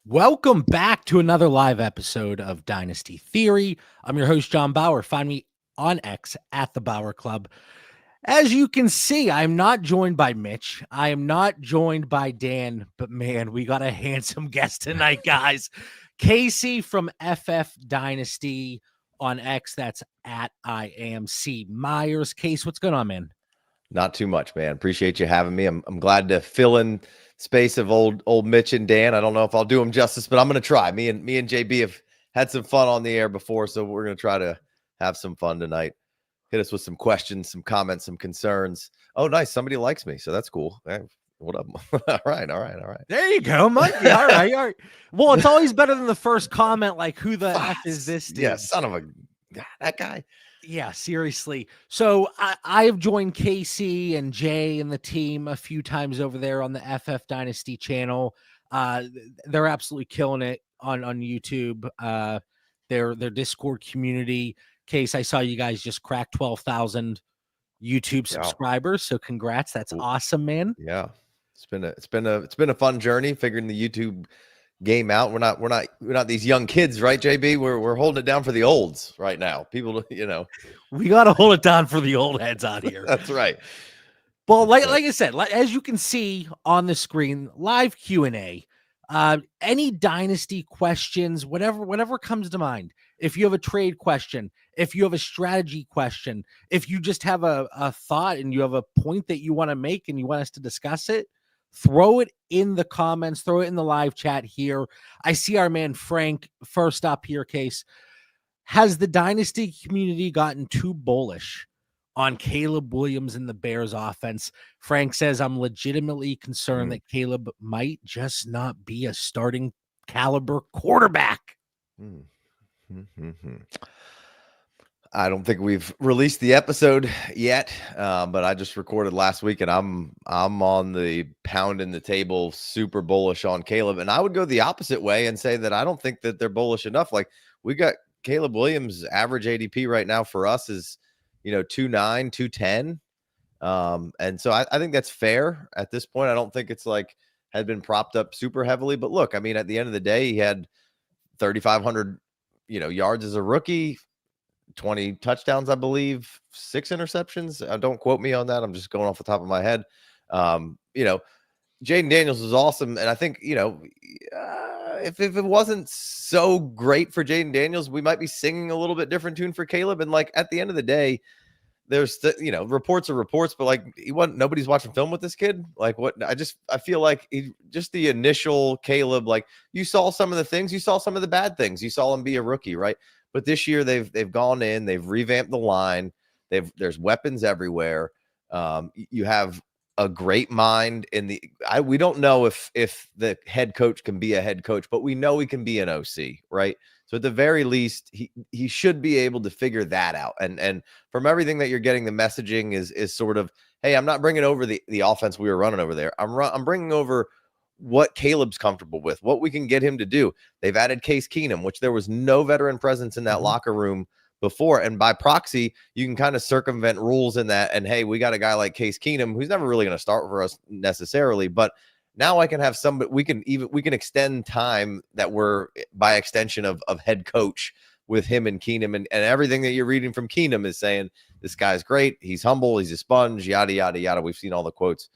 Welcome back to another live episode of Dynasty Theory. I'm your host, John Bauer. Find me on X at the Bauer Club. As you can see, I'm not joined by Mitch. I am not joined by Dan, but man, we got a handsome guest tonight, guys. Casey from FF Dynasty on X. That's at IAMC Myers. Case, what's going on, man? Not too much, man. Appreciate you having me. I'm glad to fill in space of old Mitch and Dan. I don't know if I'll do them justice, but I'm going to try. Me and JB have had some fun on the air before, so we're going to try to have some fun tonight. Hit us with some questions, some comments, some concerns. Oh, nice. Somebody likes me, so that's cool. Hey, what up? All right. There you go, Mikey. All right. Well, it's always better than the first comment, like, who the F is this dude? Yeah, son of a... that guy. Yeah, seriously. So I have joined Casey and Jay and the team a few times over there on the FF Dynasty channel. They're absolutely killing it on YouTube. Their Discord community. Case, I saw you guys just crack 12,000 YouTube subscribers. So congrats. That's awesome, man. Yeah. It's been a fun journey figuring the YouTube game out. We're not these young kids, right, JB? We're holding it down for the olds right now. People, we got to hold it down for the old heads out here. That's right. Well, like I said, as you can see on the screen, live Q&A. Any dynasty questions, whatever comes to mind. If you have a trade question, if you have a strategy question, if you just have a thought and you have a point that you want to make and you want us to discuss it, throw it in the comments, throw it in the live chat here. I see our man Frank first up here, Case. Has the dynasty community gotten too bullish on Caleb Williams and the Bears offense? Frank says, I'm legitimately concerned that Caleb might just not be a starting caliber quarterback. I don't think we've released the episode yet, but I just recorded last week, and I'm on the pounding the table, super bullish on Caleb. And I would go the opposite way and say that I don't think that they're bullish enough. Like, we got Caleb Williams' average ADP right now for us is 2.9, 2.10. And so I think that's fair at this point. I don't think it's like had been propped up super heavily, but look, I mean, at the end of the day, he had 3,500, yards as a rookie, 20 touchdowns, I believe, 6 interceptions. Don't quote me on that. I'm just going off the top of my head. Jaden Daniels was awesome. And I think, if it wasn't so great for Jaden Daniels, we might be singing a little bit different tune for Caleb. And like, at the end of the day, there's reports are reports, but like, nobody's watching film with this kid. Like, I feel like just the initial Caleb, like, you saw some of the things, you saw some of the bad things, you saw him be a rookie, right? But this year they've gone in, they've revamped the line. There's weapons everywhere. You have a great mind we don't know if the head coach can be a head coach, but we know he can be an OC, right? So at the very least, he should be able to figure that out. And from everything that you're getting, the messaging is sort of, hey, I'm not bringing over the offense we were running over there. I'm bringing over what Caleb's comfortable with, what we can get him to do. They've added Case Keenum, which there was no veteran presence in that locker room before. And by proxy, you can kind of circumvent rules in that. And hey, we got a guy like Case Keenum, who's never really going to start for us necessarily, but now I can have somebody, we can extend time that we're by extension of head coach with him and Keenum, and everything that you're reading from Keenum is saying this guy's great. He's humble. He's a sponge, yada, yada, yada. We've seen all the quotes.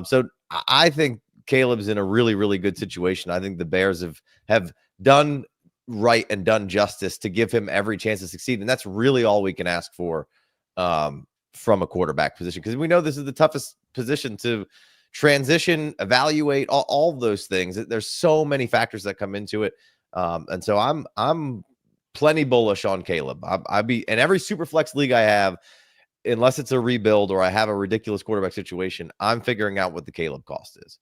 So I think Caleb's in a really, really good situation. I think the Bears have done right and done justice to give him every chance to succeed. And that's really all we can ask for from a quarterback position, because we know this is the toughest position to transition, evaluate, all of those things. There's so many factors that come into it. And so I'm plenty bullish on Caleb. I'd be in every super flex league I have, unless it's a rebuild or I have a ridiculous quarterback situation, I'm figuring out what the Caleb cost is.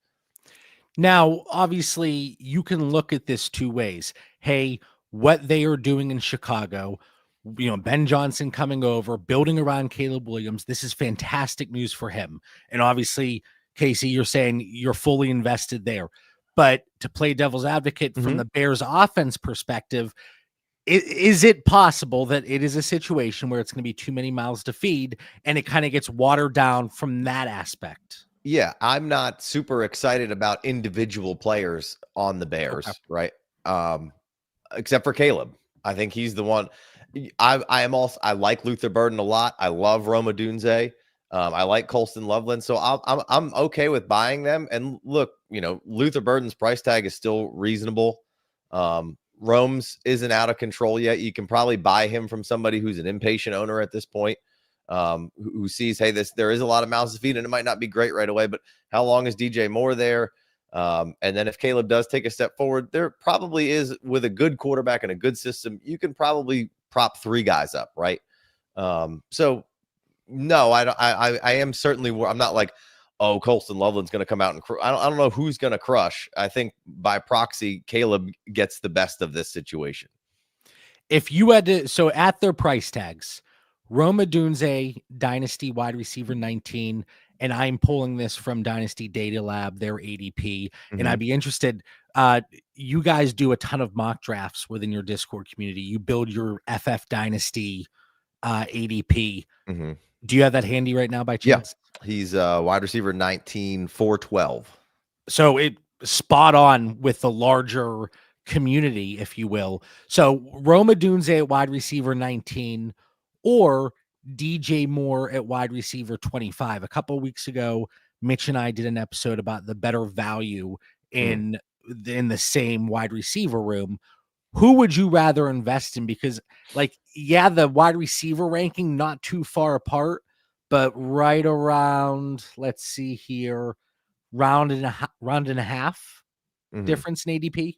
Now, obviously, you can look at this two ways. Hey, what they are doing in Chicago, Ben Johnson coming over, building around Caleb Williams, this is fantastic news for him. And obviously, Casey, you're saying you're fully invested there. But to play devil's advocate from the Bears offense perspective, is it possible that it is a situation where it's going to be too many mouths to feed and it kind of gets watered down from that aspect? Yeah, I'm not super excited about individual players on the Okay. Bears, right? Except for Caleb. I think he's the one. I like Luther Burden a lot. I love Roma Dunze. I like Colston Loveland. So I'm okay with buying them. And look, Luther Burden's price tag is still reasonable. Rome's isn't out of control yet. You can probably buy him from somebody who's an impatient owner at this point. Who sees, hey, there is a lot of mouths to feed, and it might not be great right away, but how long is DJ Moore there? And then if Caleb does take a step forward, there probably is, with a good quarterback and a good system, you can probably prop 3 guys up, right? So no, I don't. I am certainly. I'm not like, oh, Colston Loveland's going to come out and I don't know who's going to crush. I think by proxy, Caleb gets the best of this situation. If you had to, so at their price tags, Roma Dunze, Dynasty wide receiver 19, and I'm pulling this from Dynasty Data Lab, their ADP, and I'd be interested. You guys do a ton of mock drafts within your Discord community. You build your FF Dynasty ADP. Do you have that handy right now by chance? Yeah, he's wide receiver 19, 412. So it spot on with the larger community, if you will. So Roma Dunze at wide receiver 19 or DJ Moore at wide receiver 25. A couple of weeks ago, Mitch and I did an episode about the better value in the same wide receiver room. Who would you rather invest in? Because, like, yeah, the wide receiver ranking not too far apart, but right around, let's see here, round and a half difference in ADP.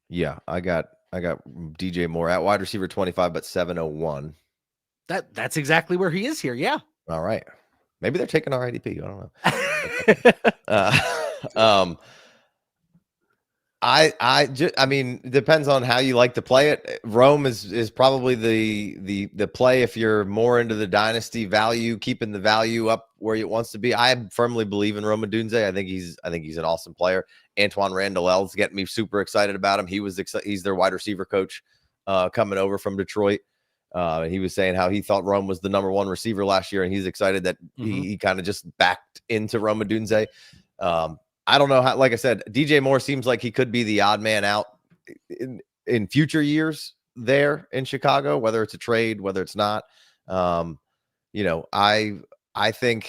Yeah, I got DJ Moore at wide receiver 25, but 701. That's exactly where he is here. Yeah. All right. Maybe they're taking our ADP. I don't know. I mean, it depends on how you like to play it. Rome is probably the play if you're more into the dynasty value, keeping the value up where it wants to be. I firmly believe in Roma Dunze. I think he's an awesome player. Antoine Randall-L's getting me super excited about him. He's their wide receiver coach coming over from Detroit. He was saying how he thought Rome was the number 1 receiver last year, and he's excited that he kind of just backed into Roma Dunze. I don't know how, like I said, DJ Moore seems like he could be the odd man out in future years there in Chicago, whether it's a trade, whether it's not. I think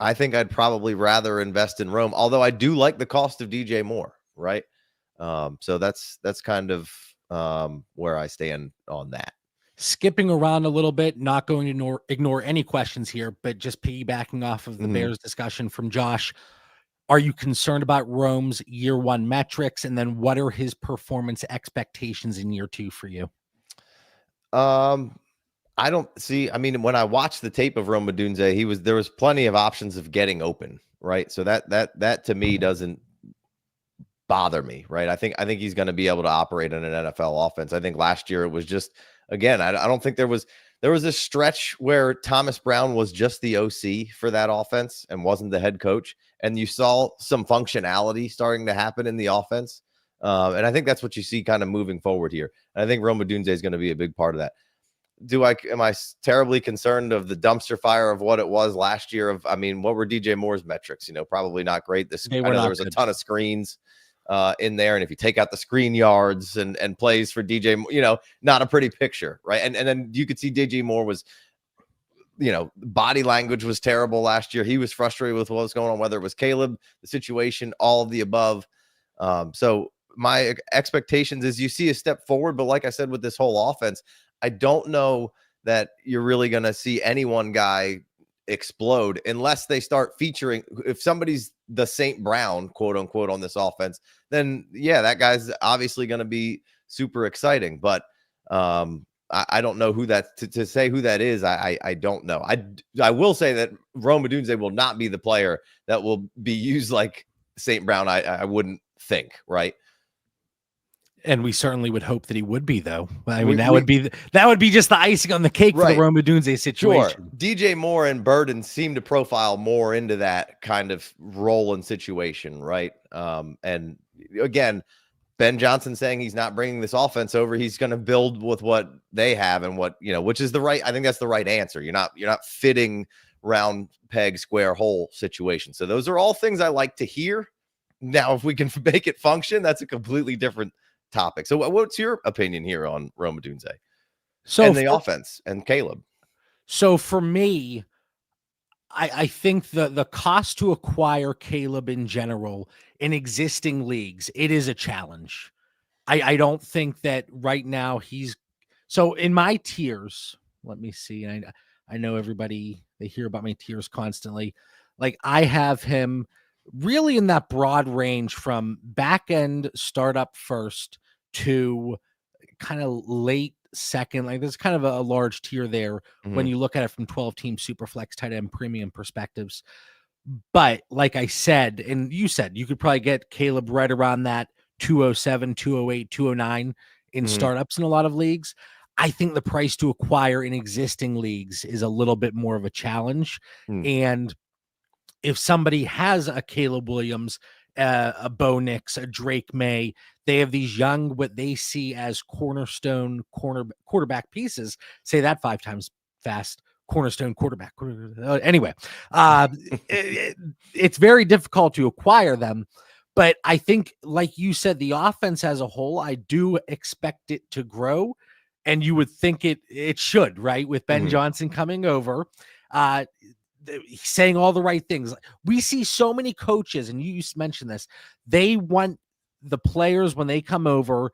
I'd probably rather invest in Rome, although I do like the cost of DJ Moore, right? So that's kind of where I stand on that. Skipping around a little bit, not going to ignore any questions here, but just piggybacking off of the Bears discussion from Josh. Are you concerned about Rome's year 1 metrics? And then what are his performance expectations in year 2 for you? I don't see, I mean, when I watched the tape of Roma Dunze, there was plenty of options of getting open, right? So that to me doesn't bother me, right? I think he's going to be able to operate in an NFL offense. I think last year it was just, again, I don't think there was a stretch where Thomas Brown was just the OC for that offense and wasn't the head coach. And you saw some functionality starting to happen in the offense. And I think that's what you see kind of moving forward here. And I think Roma Dunze is going to be a big part of that. Am I terribly concerned of the dumpster fire of what it was last year? What were DJ Moore's metrics? Probably not great. I know there was a ton of screens in there. And if you take out the screen yards and plays for DJ, not a pretty picture, right? And then you could see DJ Moore was, body language was terrible last year. He was frustrated with what was going on, whether it was Caleb, the situation, all of the above. So my expectations is you see a step forward, but like I said, with this whole offense, I don't know that you're really going to see any one guy explode unless they start featuring. If somebody's the St. Brown, quote unquote, on this offense, then yeah, that guy's obviously going to be super exciting. But I don't know who that to say who that is. I don't know. I will say that Roma Dunze will not be the player that will be used like St. Brown. I wouldn't think, right? And we certainly would hope that he would be, though. I mean, that would be just the icing on the cake for the Roma Dunze situation. Sure. DJ Moore and Burden seem to profile more into that kind of role and situation, right? And again, Ben Johnson saying he's not bringing this offense over. He's going to build with what they have and what, which is I think that's the right answer. You're not fitting round peg, square hole situation. So those are all things I like to hear. Now, if we can make it function, that's a completely different topic. So what's your opinion here on Rome Odunze and the offense and Caleb? So for me, I think the cost to acquire Caleb in general in existing leagues, it is a challenge. I don't think that right now so in my tiers, let me see. I know everybody, they hear about my tiers constantly. Like I have him really in that broad range from back end startup first to kind of late second. Like there's kind of a large tier there when you look at it from 12 team super flex tight end premium perspectives. But like I said, and you said, you could probably get Caleb right around that 207, 208, 209 in startups in a lot of leagues. I think the price to acquire in existing leagues is a little bit more of a challenge. And if somebody has a Caleb Williams, a Bo Nix, a Drake May, they have these young, what they see as cornerstone quarterback pieces. Say that 5 times fast. Cornerstone quarterback. Anyway, it's very difficult to acquire them. But I think, like you said, the offense as a whole, I do expect it to grow. And you would think it should, right? With Ben Johnson coming over, saying all the right things. We see so many coaches, and you mentioned this, they want the players when they come over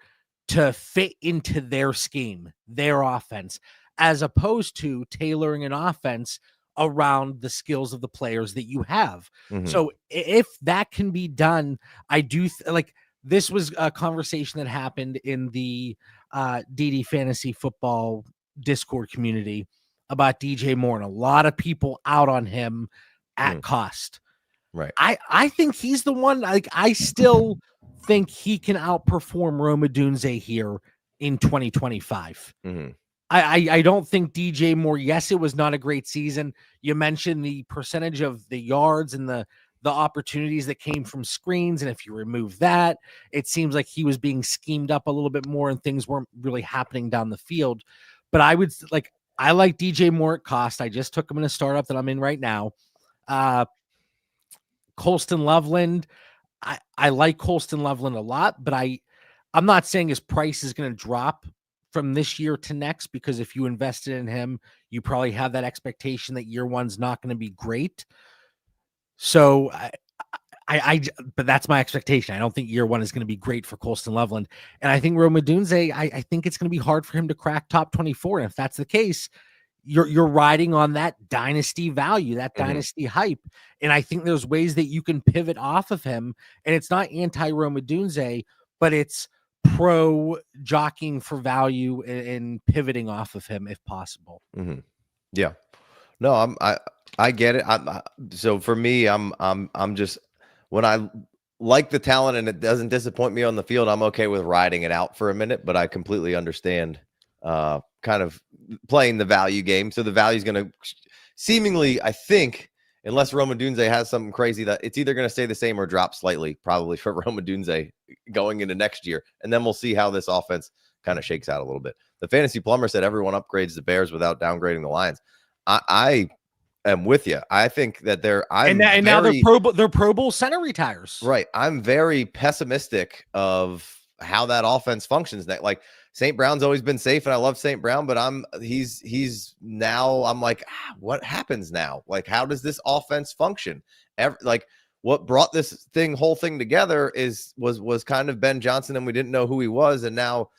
to fit into their scheme, their offense, as opposed to tailoring an offense around the skills of the players that you have. So if that can be done, I do like this was a conversation that happened in the DD Fantasy Football Discord community about DJ Moore, and a lot of people out on him at cost. Right. I think he's the one. Like I still think he can outperform Rome Odunze here in 2025. I don't think DJ Moore, yes, it was not a great season. You mentioned the percentage of the yards and the opportunities that came from screens. And if you remove that, it seems like he was being schemed up a little bit more and things weren't really happening down the field. But I like DJ Moore at cost. I just took him in a startup that I'm in right now. Colston Loveland. I like Colston Loveland a lot, but I'm not saying his price is going to drop from this year to next, because if you invested in him, you probably have that expectation that year one's not going to be great. So but that's my expectation. I don't think year one is going to be great for Colston Loveland. And I think Rome Odunze, I think it's going to be hard for him to crack top 24. And if that's the case, you're riding on that dynasty value, that dynasty hype. And I think there's ways that you can pivot off of him. And it's not anti-Rome Odunze, but it's pro jockeying for value and pivoting off of him if possible. Yeah. No, I get it. So for me, I'm just, when I like the talent and it doesn't disappoint me on the field, I'm okay with riding it out for a minute, but I completely understand kind of playing the value game. So the value is going to seemingly, I think, unless Rome Odunze has something crazy, that it's either going to stay the same or drop slightly, probably for Rome Odunze going into next year. And then we'll see how this offense kind of shakes out a little bit. The Fantasy Plumber said everyone upgrades the Bears without downgrading the Lions. I am with you. I think that now they're Pro Bowl center retires. Right. I'm very pessimistic of how that offense functions. Like St. Brown's always been safe, and I love St. Brown, but he's now, I'm like, what happens now? Like, how does this offense function? Like, what brought this whole thing together was kind of Ben Johnson, and we didn't know who he was, and now,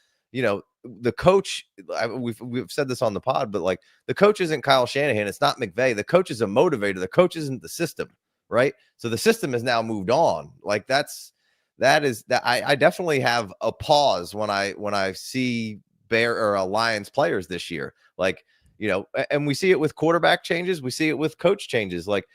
the coach, we've said this on the pod, but like the coach isn't Kyle Shanahan. It's not McVay. The coach is a motivator. The coach isn't the system, right? So the system has now moved on. Like I definitely have a pause when I see Lions players this year. Like, and we see it with quarterback changes. We see it with coach changes. Like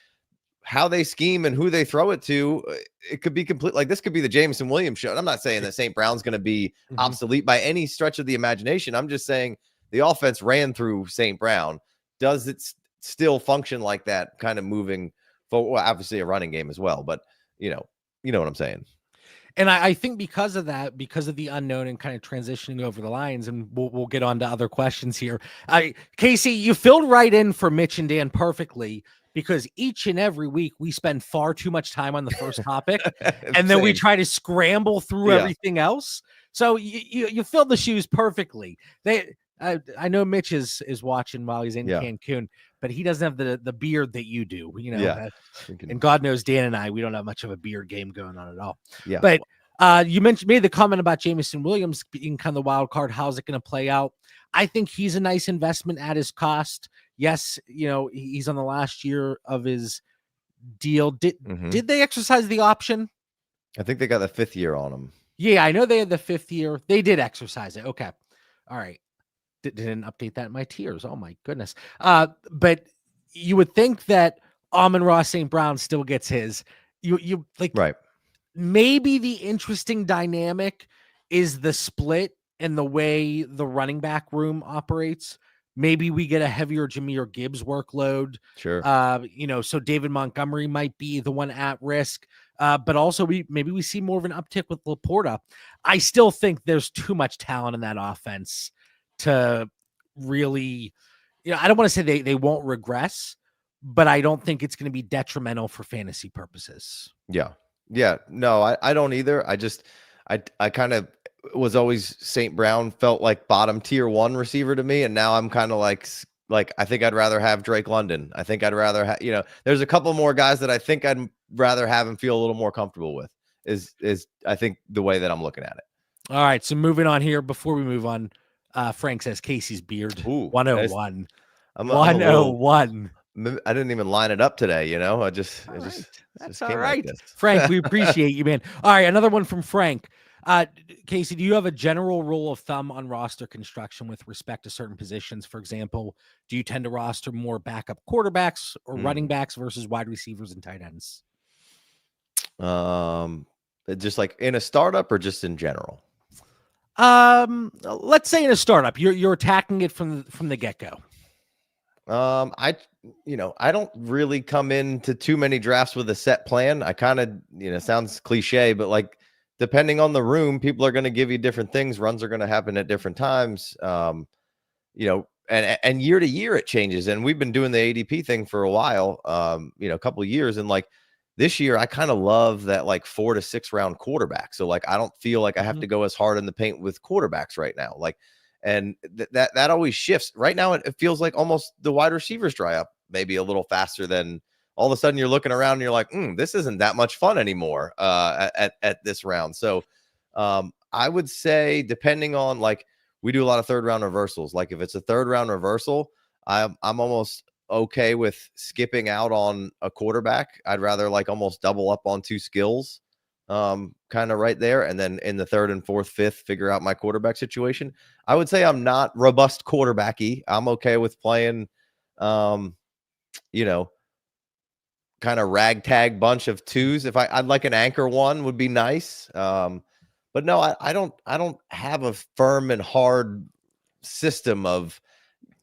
how they scheme and who they throw it to, it could be complete. Like this could be the Jameson Williams show. And I'm not saying that St. Brown's going to be obsolete by any stretch of the imagination. I'm just saying the offense ran through St. Brown. Does it still function like that, kind of moving forward? Well, obviously a running game as well, but you know what I'm saying. And I think because of that, because of the unknown and kind of transitioning over the lines, and we'll get on to other questions here. Casey, you filled right in for Mitch and Dan perfectly, because each and every week we spend far too much time on the first topic and then we Same. try to scramble through Yeah. everything else. So you fill the shoes perfectly. I know Mitch is watching while he's in Yeah. Cancun, but he doesn't have the beard that you do, Yeah. and God knows Dan and I, we don't have much of a beard game going on at all. Yeah. But you made the comment about Jameson Williams being kind of the wild card. How's it going to play out? I think he's a nice investment at his cost. Yes, he's on the last year of his deal. Did they exercise the option? I think they got the 5th year on him. Yeah, I know they had the 5th year. They did exercise it. Okay. All right. Didn't update that in my tiers. Oh my goodness. But you would think that Amon-Ra St. Brown still gets his. You like, right. Maybe the interesting dynamic is the split and the way the running back room operates. Maybe we get a heavier Jahmyr Gibbs workload. Sure. So David Montgomery might be the one at risk. But also maybe we see more of an uptick with Laporta. I still think there's too much talent in that offense to really, I don't want to say they won't regress, but I don't think it's going to be detrimental for fantasy purposes. Yeah. Yeah. No, I don't either. I kind of was always St. Brown felt like bottom tier 1 receiver to me. And now I'm kind of like, I think I'd rather have Drake London. I think I'd rather have, there's a couple more guys that I think I'd rather have and feel a little more comfortable with is I think the way that I'm looking at it. All right. So moving on here, before we move on, Frank says Casey's beard. Ooh, 101. I'm 101. I didn't even line it up today. That's all right. Like Frank, we appreciate you, man. All right. Another one from Frank. Casey, do you have a general rule of thumb on roster construction with respect to certain positions? For example, do you tend to roster more backup quarterbacks or running backs versus wide receivers and tight ends? Just like in a startup or just in general? Let's say in a startup, you're attacking it from the get-go. I don't really come into too many drafts with a set plan. I kind of, sounds cliche, but like depending on the room, people are going to give you different things. Runs are going to happen at different times. And year to year it changes. And we've been doing the ADP thing for a while, a couple of years. And like this year, I kind of love that like 4 to 6 round quarterback. So like, I don't feel like I have to go as hard in the paint with quarterbacks right now. Like, and that always shifts. Right now, it feels like almost the wide receivers dry up maybe a little faster than all of a sudden you're looking around and you're like, this isn't that much fun anymore at this round. So I would say depending on like, we do a lot of 3rd round reversals. Like if it's a 3rd round reversal, I'm almost okay with skipping out on a quarterback. I'd rather like almost double up on 2 skills kind of right there. And then in the 3rd and 4th, 5th, figure out my quarterback situation. I would say I'm not robust quarterbacky. I'm okay with playing, kind of ragtag bunch of 2s. If I'd like an anchor 1 would be nice. But no, I don't have a firm and hard system of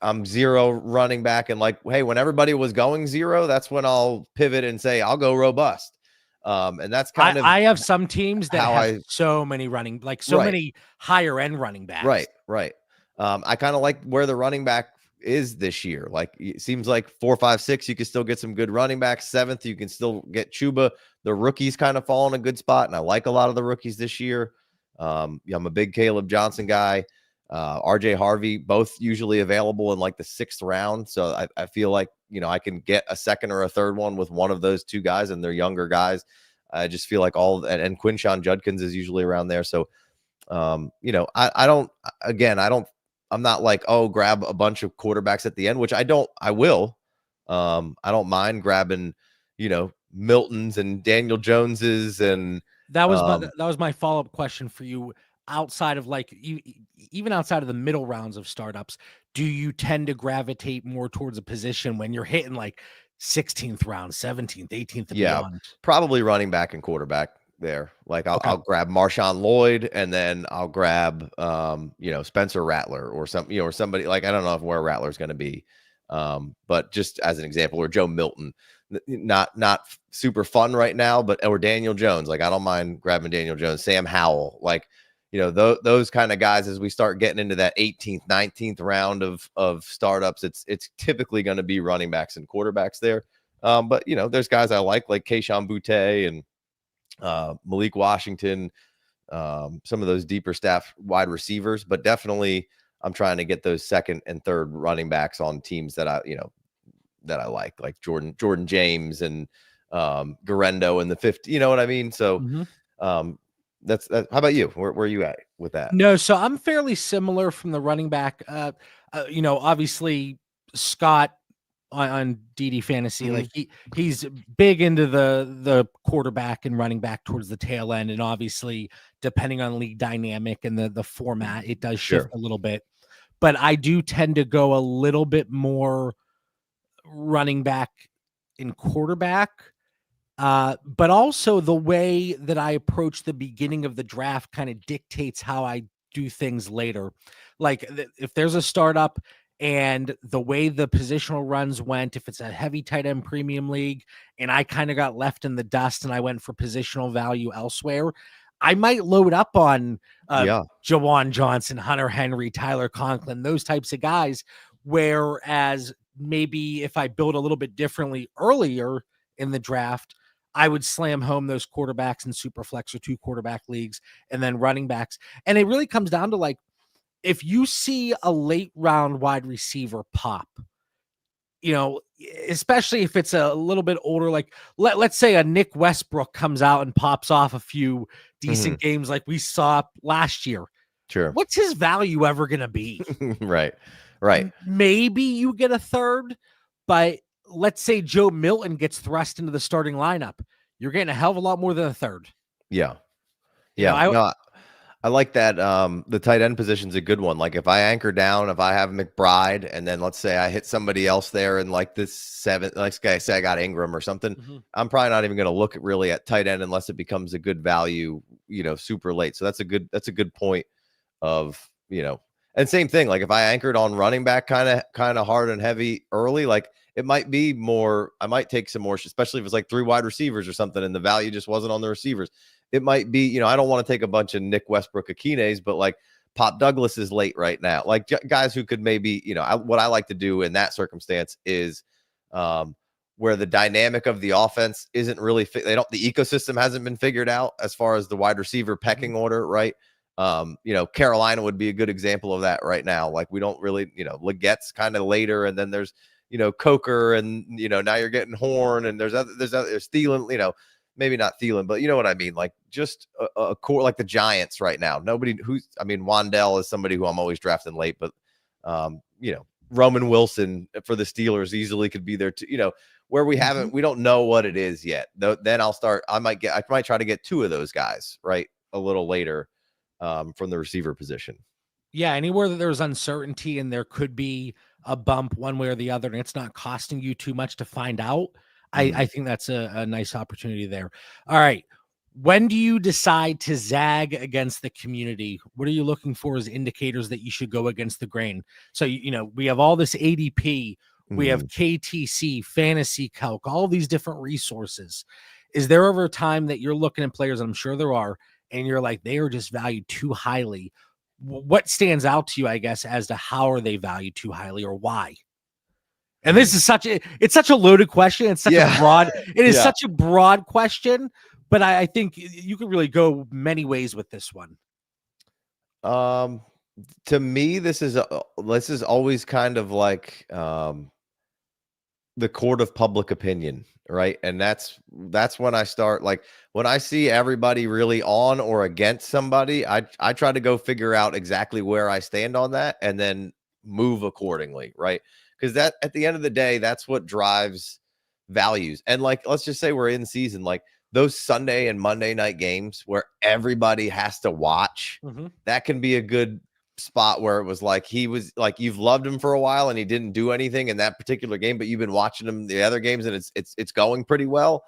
I'm 0 running back and like, hey, when everybody was going 0, that's when I'll pivot and say I'll go robust. And that's kind of I have some teams that have so many running, like so many higher end running backs. Right. I kind of like where the running back is this year. Like it seems like 4, 5, 6, you can still get some good running backs. 7th, you can still get Chuba. The rookies kind of fall in a good spot, and I like a lot of the rookies this year. I'm a big Caleb Johnson guy. RJ Harvey, both usually available in like the 6th round. So I feel like, I can get a 2nd or a 3rd one with one of those 2 guys, and they're younger guys. I just feel like and Quinshawn Judkins is usually around there. So, I'm not like, grab a bunch of quarterbacks at the end, which I will. I don't mind grabbing, Milton's and Daniel Jones's. And that was my follow-up question for you. Outside of like even outside of the middle rounds of startups, do you tend to gravitate more towards a position when you're hitting like 16th round, 17th, 18th, and beyond? Probably running back and quarterback there. Like I'll grab Marshawn Lloyd, and then I'll grab Spencer Rattler or something, or somebody like, I don't know where Rattler's going to be, but just as an example, or Joe Milton. Not super fun right now, or Daniel Jones. Like I don't mind grabbing Daniel Jones, Sam Howell, like. Those kind of guys, as we start getting into that 18th, 19th round of startups, it's typically going to be running backs and quarterbacks there. But there's guys I like Kayshon Boutte and Malik Washington, some of those deeper staff wide receivers, but definitely I'm trying to get those second and third running backs on teams that I like Jordan James and Garendo in the 50, you know what I mean? So that's how about you? Where are you at with that? No, so I'm fairly similar from the running back. Obviously Scott on DD Fantasy, like he's big into the quarterback and running back towards the tail end, and obviously depending on league dynamic and the format, it does shift a little bit. But I do tend to go a little bit more running back and quarterback. But also the way that I approach the beginning of the draft kind of dictates how I do things later. Like if there's a startup and the way the positional runs went, if it's a heavy tight end premium league and I kind of got left in the dust and I went for positional value elsewhere, I might load up on Jawan Johnson, Hunter Henry, Tyler Conklin, those types of guys. Whereas maybe if I build a little bit differently earlier in the draft, I would slam home those quarterbacks in Superflex or 2 quarterback leagues and then running backs. And it really comes down to like, if you see a late round wide receiver pop, especially if it's a little bit older, like let's say a Nick Westbrook comes out and pops off a few decent games like we saw last year. Sure. What's his value ever going to be? Right. Maybe you get a third, but let's say Joe Milton gets thrust into the starting lineup. You're getting a hell of a lot more than a third. Yeah. I like that. The tight end position is a good one. Like if I anchor down, if I have McBride, and then let's say I hit somebody else there in like this 7th, like say I got Ingram or something, I'm probably not even going to look really at tight end unless it becomes a good value, super late. So that's a good point of, and same thing. Like if I anchored on running back kind of hard and heavy early, like it might be more, I might take some more, especially if it's like 3 wide receivers or something and the value just wasn't on the receivers. It might be, I don't want to take a bunch of Nick Westbrook Akines, but like Pop Douglas is late right now. Like guys who could maybe, what I like to do in that circumstance is where the dynamic of the offense isn't really, the ecosystem hasn't been figured out as far as the wide receiver pecking order, right? Carolina would be a good example of that right now. Like we don't really, Legette's kind of later, and then there's, Coker, and, now you're getting Horn, and there's Thielen, maybe not Thielen, but you know what I mean? Like just a core, like the Giants right now. Wandell is somebody who I'm always drafting late, but, Roman Wilson for the Steelers easily could be there too, where we don't know what it is yet. Then I might try to get 2 of those guys, right, a little later from the receiver position. Yeah, anywhere that there's uncertainty and there could be a bump one way or the other, and it's not costing you too much to find out, I think that's a nice opportunity there. All right. When do you decide to zag against the community? What are you looking for as indicators that you should go against the grain? So, we have all this ADP, we have KTC, Fantasy Calc, all these different resources. Is there ever a time that you're looking at players, and I'm sure there are, and you're like, they are just valued too highly? What stands out to you, I guess, as to how are they valued too highly or why? And this is such a loaded question. It's such a broad, such a broad question, but I think you could really go many ways with this one. To me, this is always kind of like, the court of public opinion, right? And that's when I start, like when I see everybody really on or against somebody, I try to go figure out exactly where I stand on that and then move accordingly, right? Because that at the end of the day, that's what drives values. And like, let's just say we're in season, like those Sunday and Monday night games where everybody has to watch, that can be a good spot where it was like, he was like, you've loved him for a while and he didn't do anything in that particular game, but you've been watching him the other games and it's going pretty well.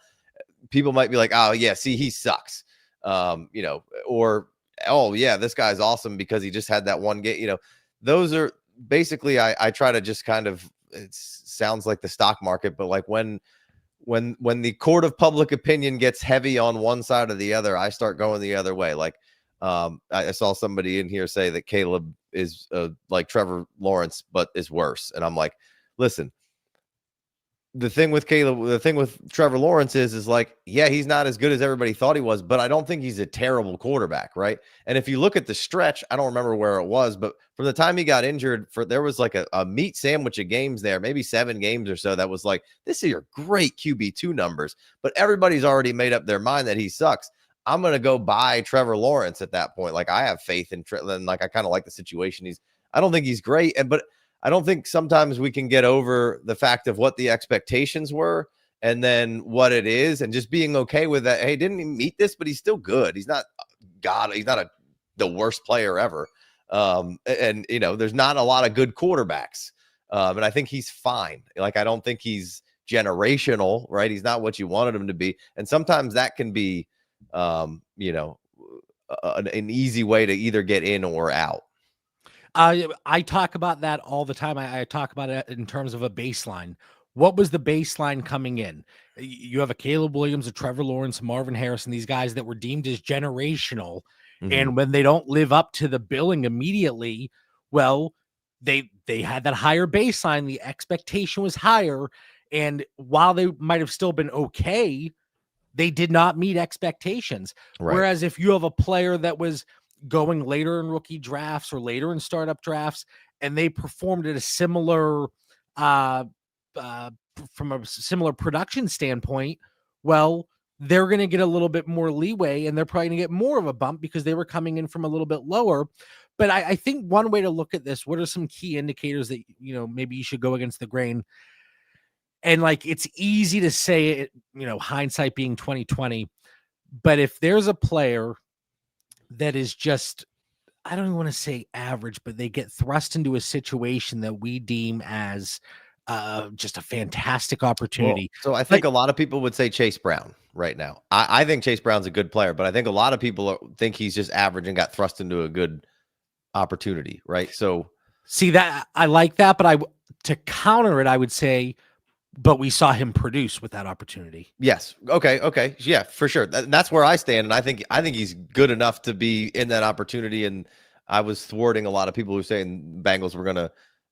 People might be like, oh yeah, see, he sucks. Or, oh yeah, this guy's awesome because he just had that one game, those are basically, I try to just kind of, it sounds like the stock market, but like when the court of public opinion gets heavy on one side or the other, I start going the other way. Like, I saw somebody in here say that Caleb is like Trevor Lawrence, but is worse. And I'm like, listen, the thing with Trevor Lawrence is like, yeah, he's not as good as everybody thought he was, but I don't think he's a terrible quarterback, right? And if you look at the stretch, I don't remember where it was, but from the time he got injured, there was like a meat sandwich of games there, maybe 7 games or so, that was like, this is your great QB2 numbers, but everybody's already made up their mind that he sucks. I'm going to go buy Trevor Lawrence at that point. Like, I have faith in and like, I kind of like the situation. I don't think he's great, but I don't think sometimes we can get over the fact of what the expectations were and then what it is, and just being okay with that. Hey, didn't he meet this, but he's still good. He's not God. He's not the worst player ever. And there's not a lot of good quarterbacks. And I think he's fine. Like, I don't think he's generational, right? He's not what you wanted him to be. And sometimes that can be, an easy way to either get in or out. I talk about that all the time. I talk about it in terms of a baseline. What was the baseline coming in? You have a Caleb Williams, a Trevor Lawrence, Marvin Harrison, these guys that were deemed as generational. Mm-hmm. And when they don't live up to the billing immediately, well, they had that higher baseline. The expectation was higher. And while they might have still been okay, they did not meet expectations. Right. Whereas if you have a player that was going later in rookie drafts or later in startup drafts, and they performed at a similar, from a similar production standpoint, well, they're going to get a little bit more leeway, and they're probably going to get more of a bump because they were coming in from a little bit lower. But I think one way to look at this, what are some key indicators that, maybe you should go against the grain? And like, it's easy to say it, hindsight being 2020, but if there's a player that is just, I don't even want to say average, but they get thrust into a situation that we deem as just a fantastic opportunity. Well, so I think a lot of people would say Chase Brown right now. I think Chase Brown's a good player, but I think a lot of people think he's just average and got thrust into a good opportunity, right? So see that, I like that, but to counter it, I would say, but we saw him produce with that opportunity. Yes. Okay. Yeah, for sure. That's where I stand. And I think he's good enough to be in that opportunity. And I was thwarting a lot of people who were saying Bengals were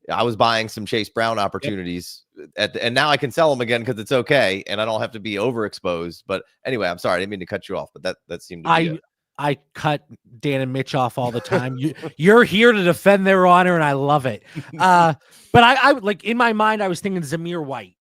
I was buying some Chase Brown opportunities and now I can sell them again because it's okay. And I don't have to be overexposed. But anyway, I'm sorry. I didn't mean to cut you off, but that seemed to be I cut Dan and Mitch off all the time. You're here to defend their honor, and I love it. But I like, in my mind, I was thinking Zamir White.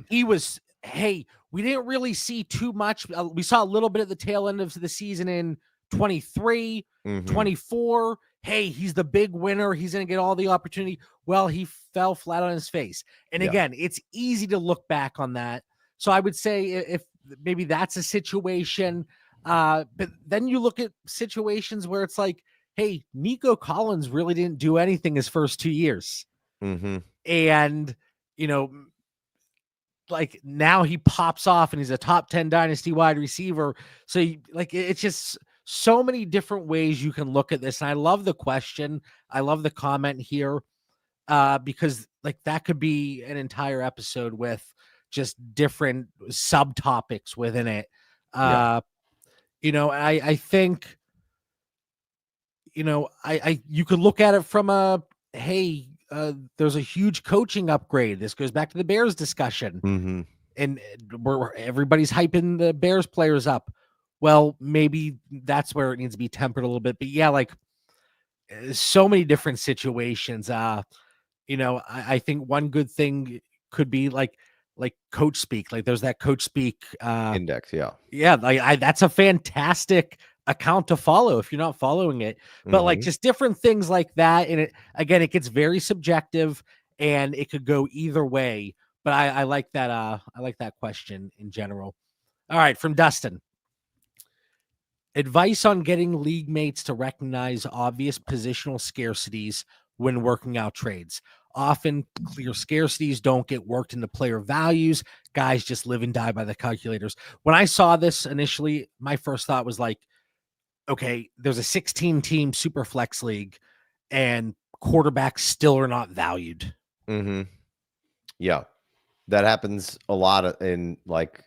He was, hey, we didn't really see too much. We saw a little bit at the tail end of the season in 23, 24. Hey, he's the big winner. He's going to get all the opportunity. Well, he fell flat on his face. And again, it's easy to look back on that. So I would say if maybe that's a situation, but then you look at situations where it's like, hey, Nico Collins really didn't do anything his first 2 years. And, like, now he pops off and he's a top 10 dynasty wide receiver. So it's just so many different ways you can look at this. And I love the question. I love the comment here because like that could be an entire episode with just different subtopics within it. I think, you could look at it from there's a huge coaching upgrade. This goes back to the Bears discussion. And everybody's hyping the Bears players up. Well, maybe that's where it needs to be tempered a little bit. But yeah, like so many different situations. I think one good thing could be like coach speak. Like there's that coach speak index. Yeah. That's a fantastic account to follow if you're not following it, but like just different things like that. And it gets very subjective and it could go either way, but I like that. I like that question in general. All right. From Dustin, advice on getting league mates to recognize obvious positional scarcities when working out trades. Often clear scarcities don't get worked into player values. Guys just live and die by the calculators. When I saw this initially, my first thought was like, okay, there's a 16-team super flex league and quarterbacks still are not valued. Yeah. That happens a lot in like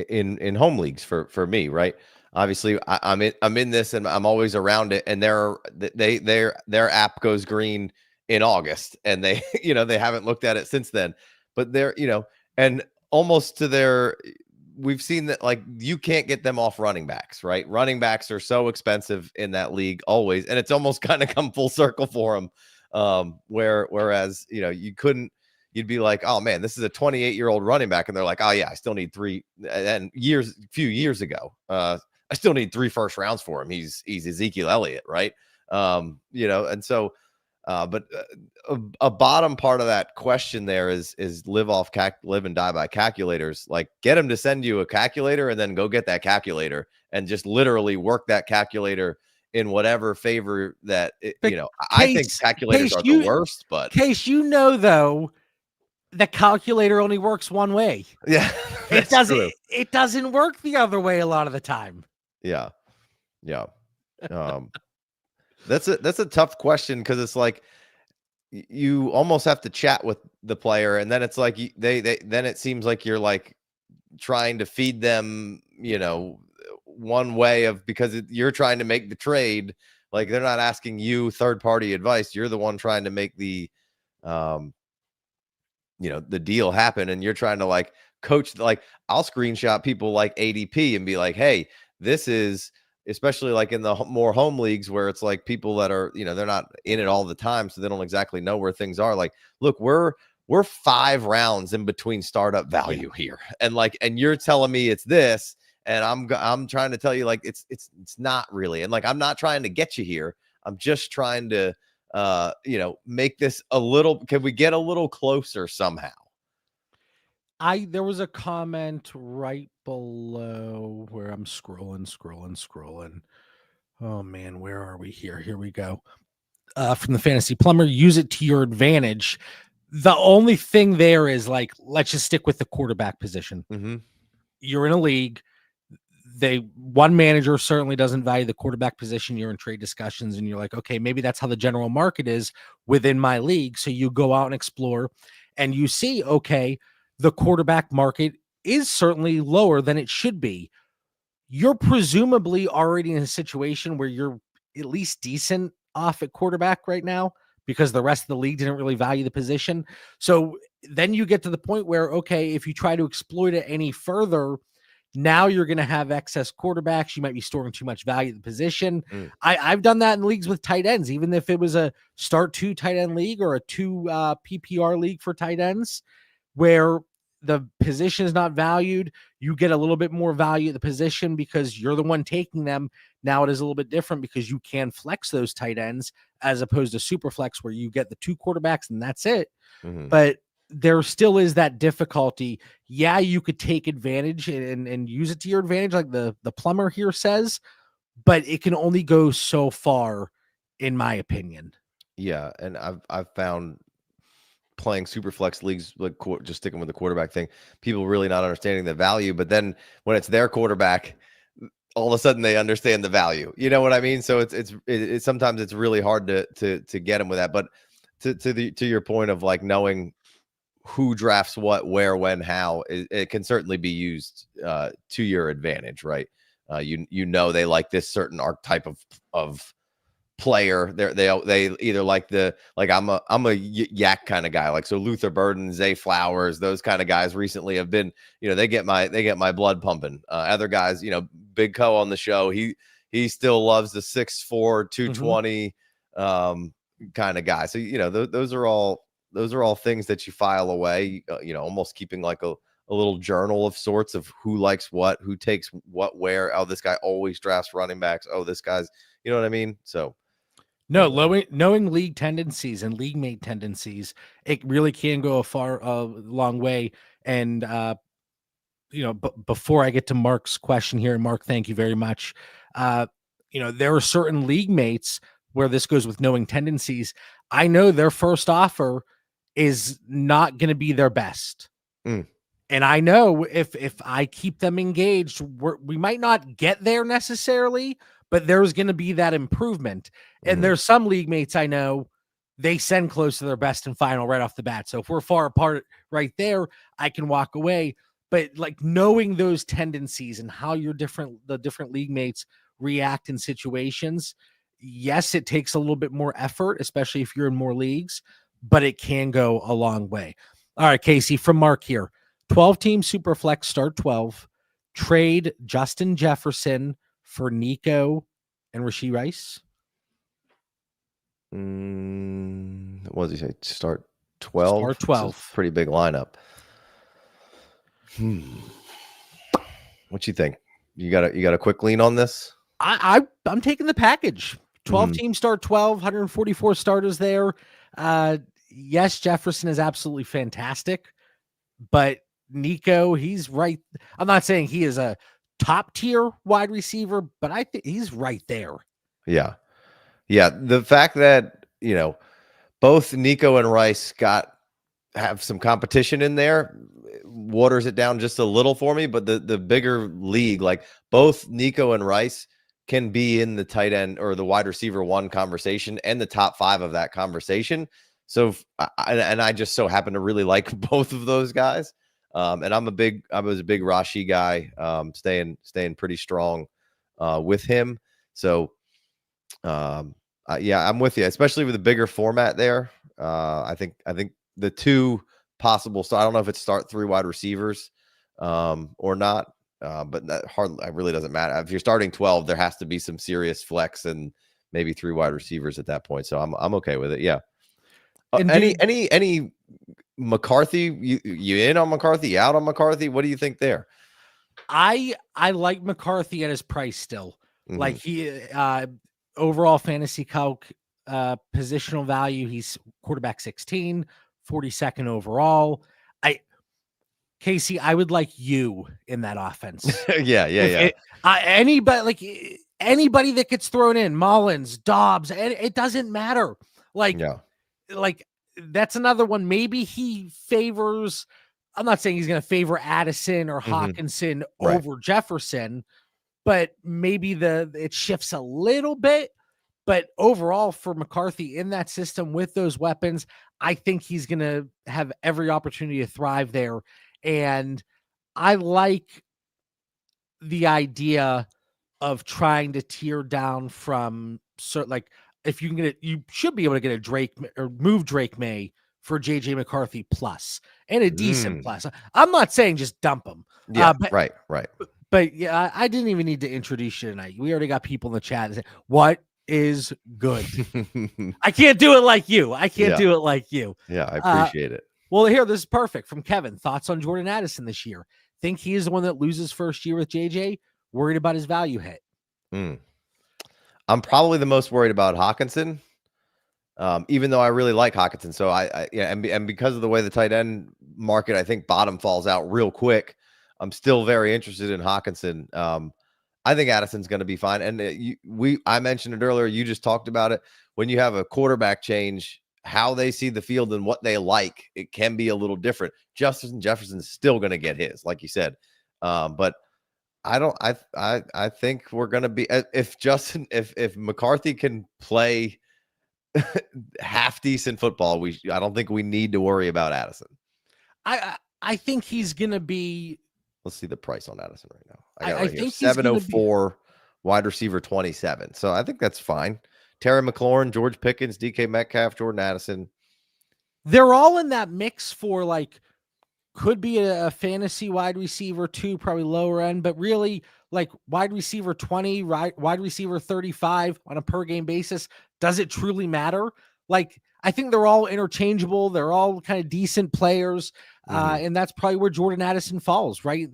in home leagues for me, right? Obviously I'm in this and I'm always around it, and their app goes green in August and they they haven't looked at it since then. But they're and almost to their, we've seen that like you can't get them off running backs, right? Running backs are so expensive in that league always, and it's almost kind of come full circle for them. Whereas you'd be like, oh man, this is a 28-year-old running back, and they're like, oh yeah, I still need 3. And few years ago, I still need 3 first rounds for him. He's Ezekiel Elliott, right? And so. But a bottom part of that question there is live and die by calculators. Like, get them to send you a calculator and then go get that calculator and just literally work that calculator in whatever favor that I think calculators are the worst. But Case, though, the calculator only works one way. Yeah, it doesn't. True. It doesn't work the other way a lot of the time. Yeah. That's a tough question, because it's like you almost have to chat with the player, and then it's like then it seems like you're like trying to feed them, one way of, because you're trying to make the trade. Like, they're not asking you third-party advice. You're the one trying to make the the deal happen, and you're trying to like coach. Like, I'll screenshot people like ADP and be like, hey, this is, especially like in the more home leagues where it's like people that are, they're not in it all the time, so they don't exactly know where things are. Like, look, we're 5 rounds in between startup value here, and you're telling me it's this, and I'm trying to tell you like it's not really, and like I'm not trying to get you here. I'm just trying to make this a little. Can we get a little closer somehow? There was a comment right below where I'm scrolling. Oh man, where are we here? Here we go. From the Fantasy Plumber, use it to your advantage. The only thing there is, like, let's just stick with the quarterback position. Mm-hmm. You're in a league. One manager certainly doesn't value the quarterback position. You're in trade discussions and you're like, okay, maybe that's how the general market is within my league. So you go out and explore and you see, okay, the quarterback market is certainly lower than it should be. You're presumably already in a situation where you're at least decent off at quarterback right now, because the rest of the league didn't really value the position. So then you get to the point where, okay, if you try to exploit it any further, now you're going to have excess quarterbacks. You might be storing too much value at the position. I've done that in leagues with tight ends, even if it was a start 2 tight end league or a 2 PPR league for tight ends, where the position is not valued. You get a little bit more value at the position because you're the one taking them. Now it is a little bit different because you can flex those tight ends as opposed to super flex, where you get the 2 quarterbacks and that's it. Mm-hmm. But there still is that difficulty. Yeah, you could take advantage and use it to your advantage, like the plumber here says, but it can only go so far, in my opinion. Yeah, and I've found playing super flex leagues, like just sticking with the quarterback thing, people really not understanding the value, but then when it's their quarterback, all of a sudden they understand the value. You know what I mean? So it's sometimes it's really hard to get them with that. But to your point of like knowing who drafts what, where, when, how, it can certainly be used to your advantage, right? They like this certain archetype of player. They either like I'm a yak kind of guy, like, so Luther Burden, Zay Flowers, those kind of guys recently have been, they get my blood pumping. Other guys, Big Co on the show, he still loves the 6'4", 220 kind of guy. So those are all things that you file away, almost keeping like a little journal of sorts of who likes what, who takes what, where. Oh, this guy always drafts running backs. Oh, this guy's, you know what I mean? So no, knowing league tendencies and league mate tendencies, it really can go a long way. And, before I get to Mark's question here, Mark, thank you very much. There are certain league mates where this goes with knowing tendencies. I know their first offer is not going to be their best. And I know if I keep them engaged, we might not get there necessarily, but there's going to be that improvement. And there's some league mates I know, they send close to their best and final right off the bat. So if we're far apart right there, I can walk away. But like knowing those tendencies and how the different league mates react in situations, yes, it takes a little bit more effort, especially if you're in more leagues, but it can go a long way. All right, Casey, from Mark here. 12-team Superflex start 12. Trade Justin Jefferson for Nico and Rashee Rice. What did he say? Start 12? Start 12. Pretty big lineup. What you think? You got a quick lean on this? I'm taking the package. 12-team start 12, 144 starters there. Yes, Jefferson is absolutely fantastic, but Nico, he's right. I'm not saying he is a top tier wide receiver, but I think he's right there. Yeah. Yeah. The fact that, both Nico and Rice have some competition in there waters it down just a little for me, but the bigger league, like both Nico and Rice can be in the tight end or the wide receiver 1 conversation and the top 5 of that conversation. So, I just so happen to really like both of those guys. And I was a big Rashee guy, staying pretty strong with him. So, yeah, I'm with you, especially with the bigger format there. I think the 2 possible. So I don't know if it's start 3 wide receivers or not, but that it really doesn't matter. If you're starting 12, there has to be some serious flex and maybe 3 wide receivers at that point. So I'm okay with it. Yeah. Any McCarthy? You in on McCarthy? You out on McCarthy? What do you think there? I like McCarthy at his price still. Like he overall fantasy calc positional value, he's quarterback 16, 42nd overall. Casey, I would like you in that offense. yeah. Anybody that gets thrown in, Mullins, Dobbs, it doesn't matter. Like that's another one. Maybe he favors. I'm not saying he's going to favor Addison or Hawkinson over Jefferson, but maybe it shifts a little bit. But overall, for McCarthy in that system with those weapons, I think he's going to have every opportunity to thrive there. And I like the idea of trying to tear down from if you can you should be able to get a Drake or move Drake May for JJ McCarthy plus and a decent plus. I'm not saying just dump him. Yeah, right. But yeah, I didn't even need to introduce you tonight. We already got people in the chat that say, what is good? I can't do it like you. Yeah, I appreciate it. Well, here, this is perfect from Kevin. Thoughts on Jordan Addison this year? Think he is the one that loses first year with JJ? Worried about his value hit? I'm probably the most worried about Hawkinson, even though I really like Hawkinson. So and because of the way the tight end market, I think bottom falls out real quick. I'm still very interested in Hawkinson. I think Addison's going to be fine. And I mentioned it earlier. You just talked about it. When you have a quarterback change, how they see the field and what they like, it can be a little different. Justin Jefferson's still going to get his, like you said. But I think we're going to be, if McCarthy can play half decent football, I don't think we need to worry about Addison. I think he's going to be. Let's see the price on Addison right now. I think 704 wide receiver 27. So I think that's fine. Terry McLaurin, George Pickens, DK Metcalf, Jordan Addison. They're all in that mix for could be a fantasy wide receiver 2, probably lower end, but really wide receiver 20, wide receiver 35 on a per game basis. Does it truly matter? I think they're all interchangeable. They're all kind of decent players. And that's probably where Jordan Addison falls, right?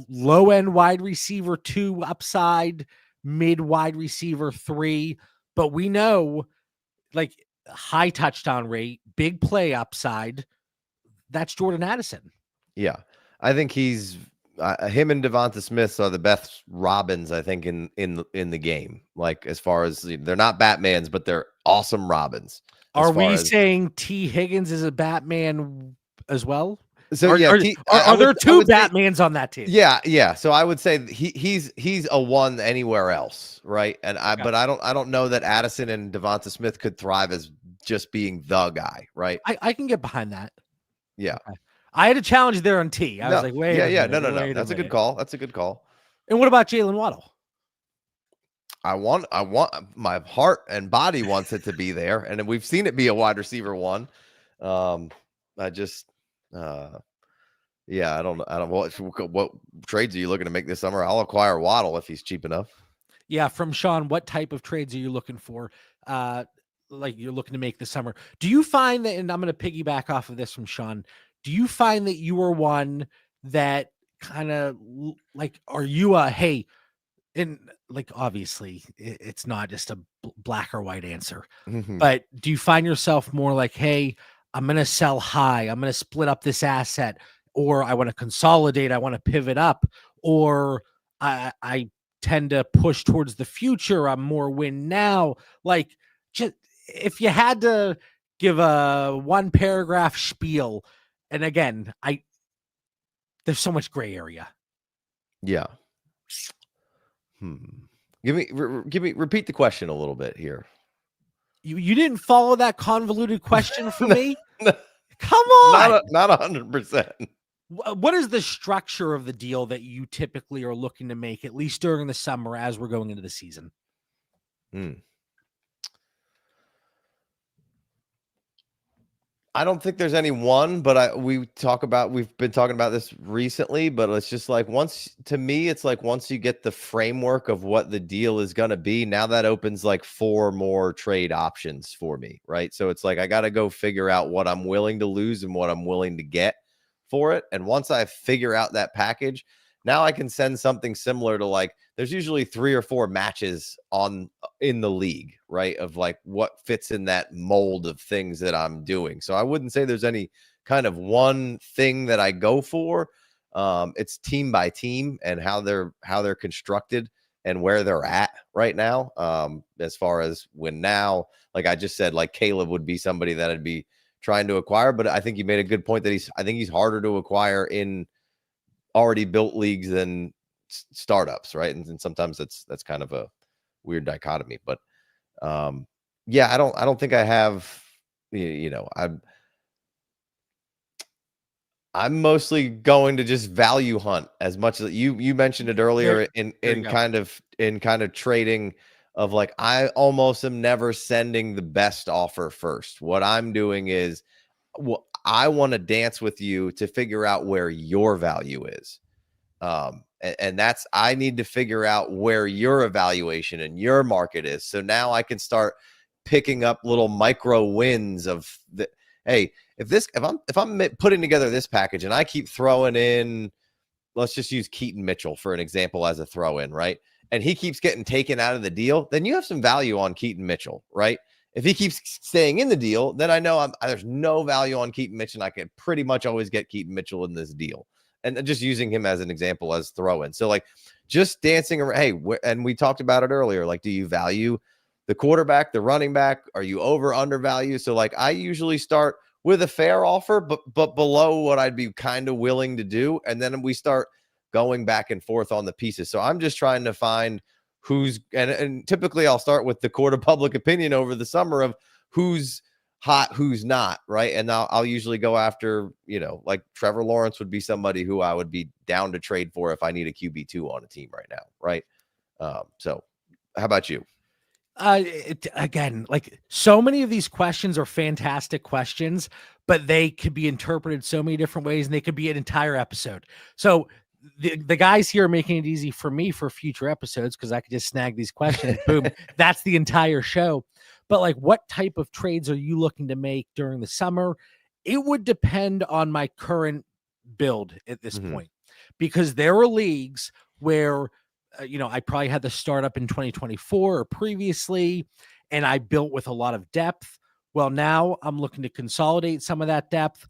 Low end wide receiver 2 upside, mid wide receiver 3. But we know high touchdown rate, big play upside. That's Jordan Addison. Yeah. I think he's him and Devonta Smith are the best Robins, I think, in the game. As far as they're not Batmans, but they're awesome Robins. Are we saying T. Higgins is a Batman as well? So are there 2 Batmans on that team? Yeah. So I would say he's a one anywhere else, right? And but I don't know that Addison and Devonta Smith could thrive as just being the guy, right? I can get behind that. Yeah. Okay. I had a challenge there on T. I was like, wait. No. That's a good call. That's a good call. And what about Jalen Waddle? I want my heart and body wants it to be there, and we've seen it be a wide receiver 1. I just Yeah, I don't what trades are you looking to make this summer? I'll acquire Waddle if he's cheap enough. Yeah, from Sean, what type of trades are you looking for? Like you're looking to make this summer. Do you find that, and I'm going to piggyback off of this from Sean, do you find that you are one that kind of like, are you a, hey, and like, obviously it's not just a black or white answer, but do you find yourself more like, hey, I'm going to sell high, I'm going to split up this asset, or I want to consolidate, I want to pivot up, or I tend to push towards the future, I'm more win now? Like, just if you had to give a one paragraph spiel, and again, there's so much gray area. Yeah. Repeat the question a little bit here. You didn't follow that convoluted question for me? No, Come on. not 100%. What is the structure of the deal that you typically are looking to make, at least during the summer as we're going into the season? I don't think there's any one, but we've been talking about this recently, but it's just like once you get the framework of what the deal is going to be, now that opens like 4 more trade options for me, right? So it's like I got to go figure out what I'm willing to lose and what I'm willing to get for it. And once I figure out that package, now I can send something similar to, like, there's usually 3 or 4 matches in the league, right? Of like what fits in that mold of things that I'm doing. So I wouldn't say there's any kind of one thing that I go for. It's team by team and how they're constructed and where they're at right now. As far as when now, like I just said, like Caleb would be somebody that I'd be trying to acquire, but I think you made a good point that I think he's harder to acquire in already built leagues than startups, right? And sometimes that's kind of a weird dichotomy, but yeah, I don't think I have, I'm mostly going to just value hunt as much as you mentioned it earlier in kind of trading of like, I almost am never sending the best offer first. What I'm doing is, I want to dance with you to figure out where your value is. And that's, I need to figure out where your evaluation and your market is. So now I can start picking up little micro wins of the, hey, if I'm putting together this package and I keep throwing in, let's just use Keaton Mitchell for an example as a throw in, right? And he keeps getting taken out of the deal, then you have some value on Keaton Mitchell, right? If he keeps staying in the deal, then I know there's no value on Keaton Mitchell, and I can pretty much always get Keaton Mitchell in this deal. And just using him as an example as throw-in. So like just dancing around. Hey, and we talked about it earlier. Like, do you value the quarterback, the running back? Are you undervalue? So like I usually start with a fair offer, but below what I'd be kind of willing to do. And then we start going back and forth on the pieces. So I'm just trying to find who's, and typically I'll start with the court of public opinion over the summer of who's hot, who's not, right? And I'll usually go after, like Trevor Lawrence would be somebody who I would be down to trade for if I need a QB2 on a team right now, right? So how about you? Again, like so many of these questions are fantastic questions, but they could be interpreted so many different ways and they could be an entire episode. So the guys here are making it easy for me for future episodes because I could just snag these questions. Boom. That's the entire show. But like, what type of trades are you looking to make during the summer? It would depend on my current build at this point, because there are leagues where I probably had the startup in 2024 or previously, and I built with a lot of depth. Well, now I'm looking to consolidate some of that depth,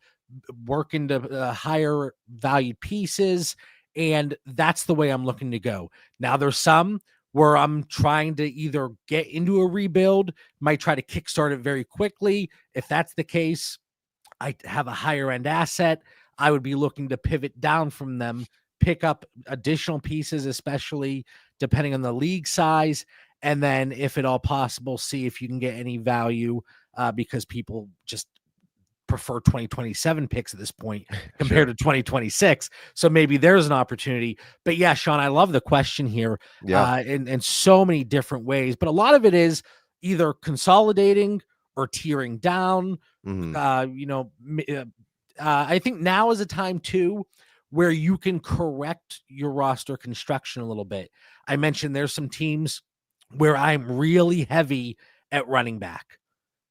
work into higher valued pieces, and that's the way I'm looking to go. Now there's some where I'm trying to either get into a rebuild, might try to kickstart it very quickly. If that's the case, I have a higher end asset. I would be looking to pivot down from them, pick up additional pieces, especially depending on the league size. And then if at all possible, see if you can get any value because people just prefer 2027 picks at this point compared to 2026. So maybe there's an opportunity. But yeah, Sean, I love the question here in so many different ways. But a lot of it is either consolidating or tearing down. I think now is a time too where you can correct your roster construction a little bit. I mentioned there's some teams where I'm really heavy at running back,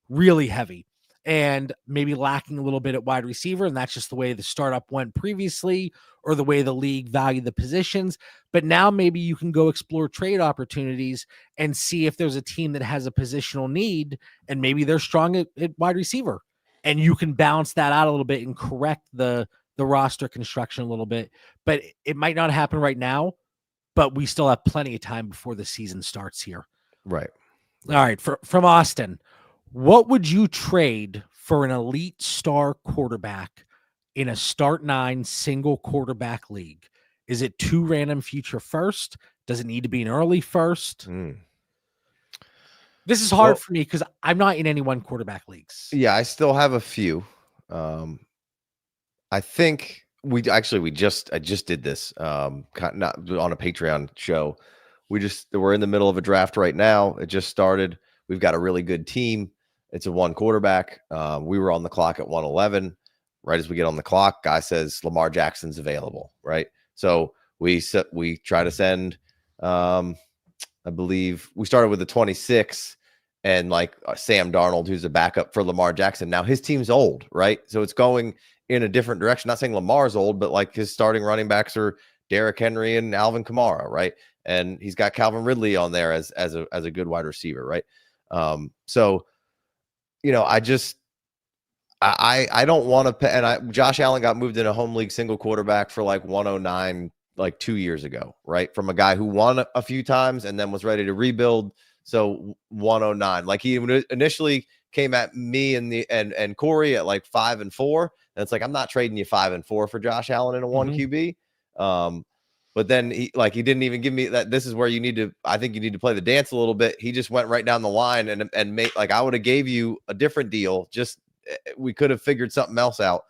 really heavy, and maybe lacking a little bit at wide receiver. And that's just the way the startup went previously, or the way the league valued the positions. But now maybe you can go explore trade opportunities and see if there's a team that has a positional need, and maybe they're strong at wide receiver. And you can balance that out a little bit and correct the roster construction a little bit. But it might not happen right now, but we still have plenty of time before the season starts here. Right. All right. From Austin, what would you trade for an elite star quarterback in a start 9 single quarterback league? Is it 2 random future first? Does it need to be an early first? This is hard for me because I'm not in any one quarterback leagues. Yeah, I still have a few. I think I just did this, not on a Patreon show. We're in the middle of a draft right now. It just started. We've got a really good team. It's a 1 quarterback. We were on the clock at 111. Right as we get on the clock, guy says Lamar Jackson's available. Right. So we try to send, I believe we started with the 26 and Sam Darnold, who's a backup for Lamar Jackson. Now his team's old, right? So it's going in a different direction. Not saying Lamar's old, but his starting running backs are Derrick Henry and Alvin Kamara, right? And he's got Calvin Ridley on there as a good wide receiver, right? So I don't want to pay. And Josh Allen got moved in a home league single quarterback for 109 2 years ago, right? From a guy who won a few times and then was ready to rebuild. So 109, he initially came at me and Corey at 5 and 4. And it's I'm not trading you 5 and 4 for Josh Allen in a 1 QB. But then he didn't even give me that. This is where I think you need to play the dance a little bit. He just went right down the line and made, I would have gave you a different deal. Just, we could have figured something else out.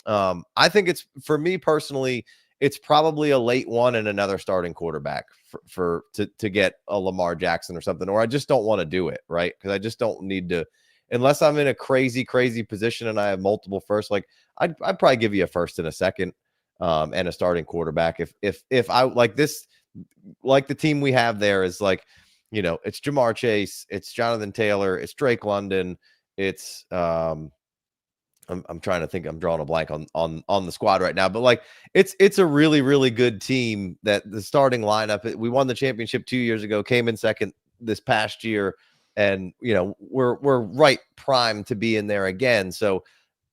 I think it's, for me personally, it's probably a late one and another starting quarterback to get a Lamar Jackson or something, or I just don't want to do it. Right. Cause I just don't need to, unless I'm in a crazy position and I have multiple firsts. I'd probably give you a first and a second, and a starting quarterback. If I the team we have there is it's Jamar Chase, it's Jonathan Taylor, it's Drake London, it's I'm trying to think, I'm drawing a blank on the squad right now, but it's a really, really good team that the starting lineup, we won the championship 2 years ago, came in second this past year, and we're right primed to be in there again. So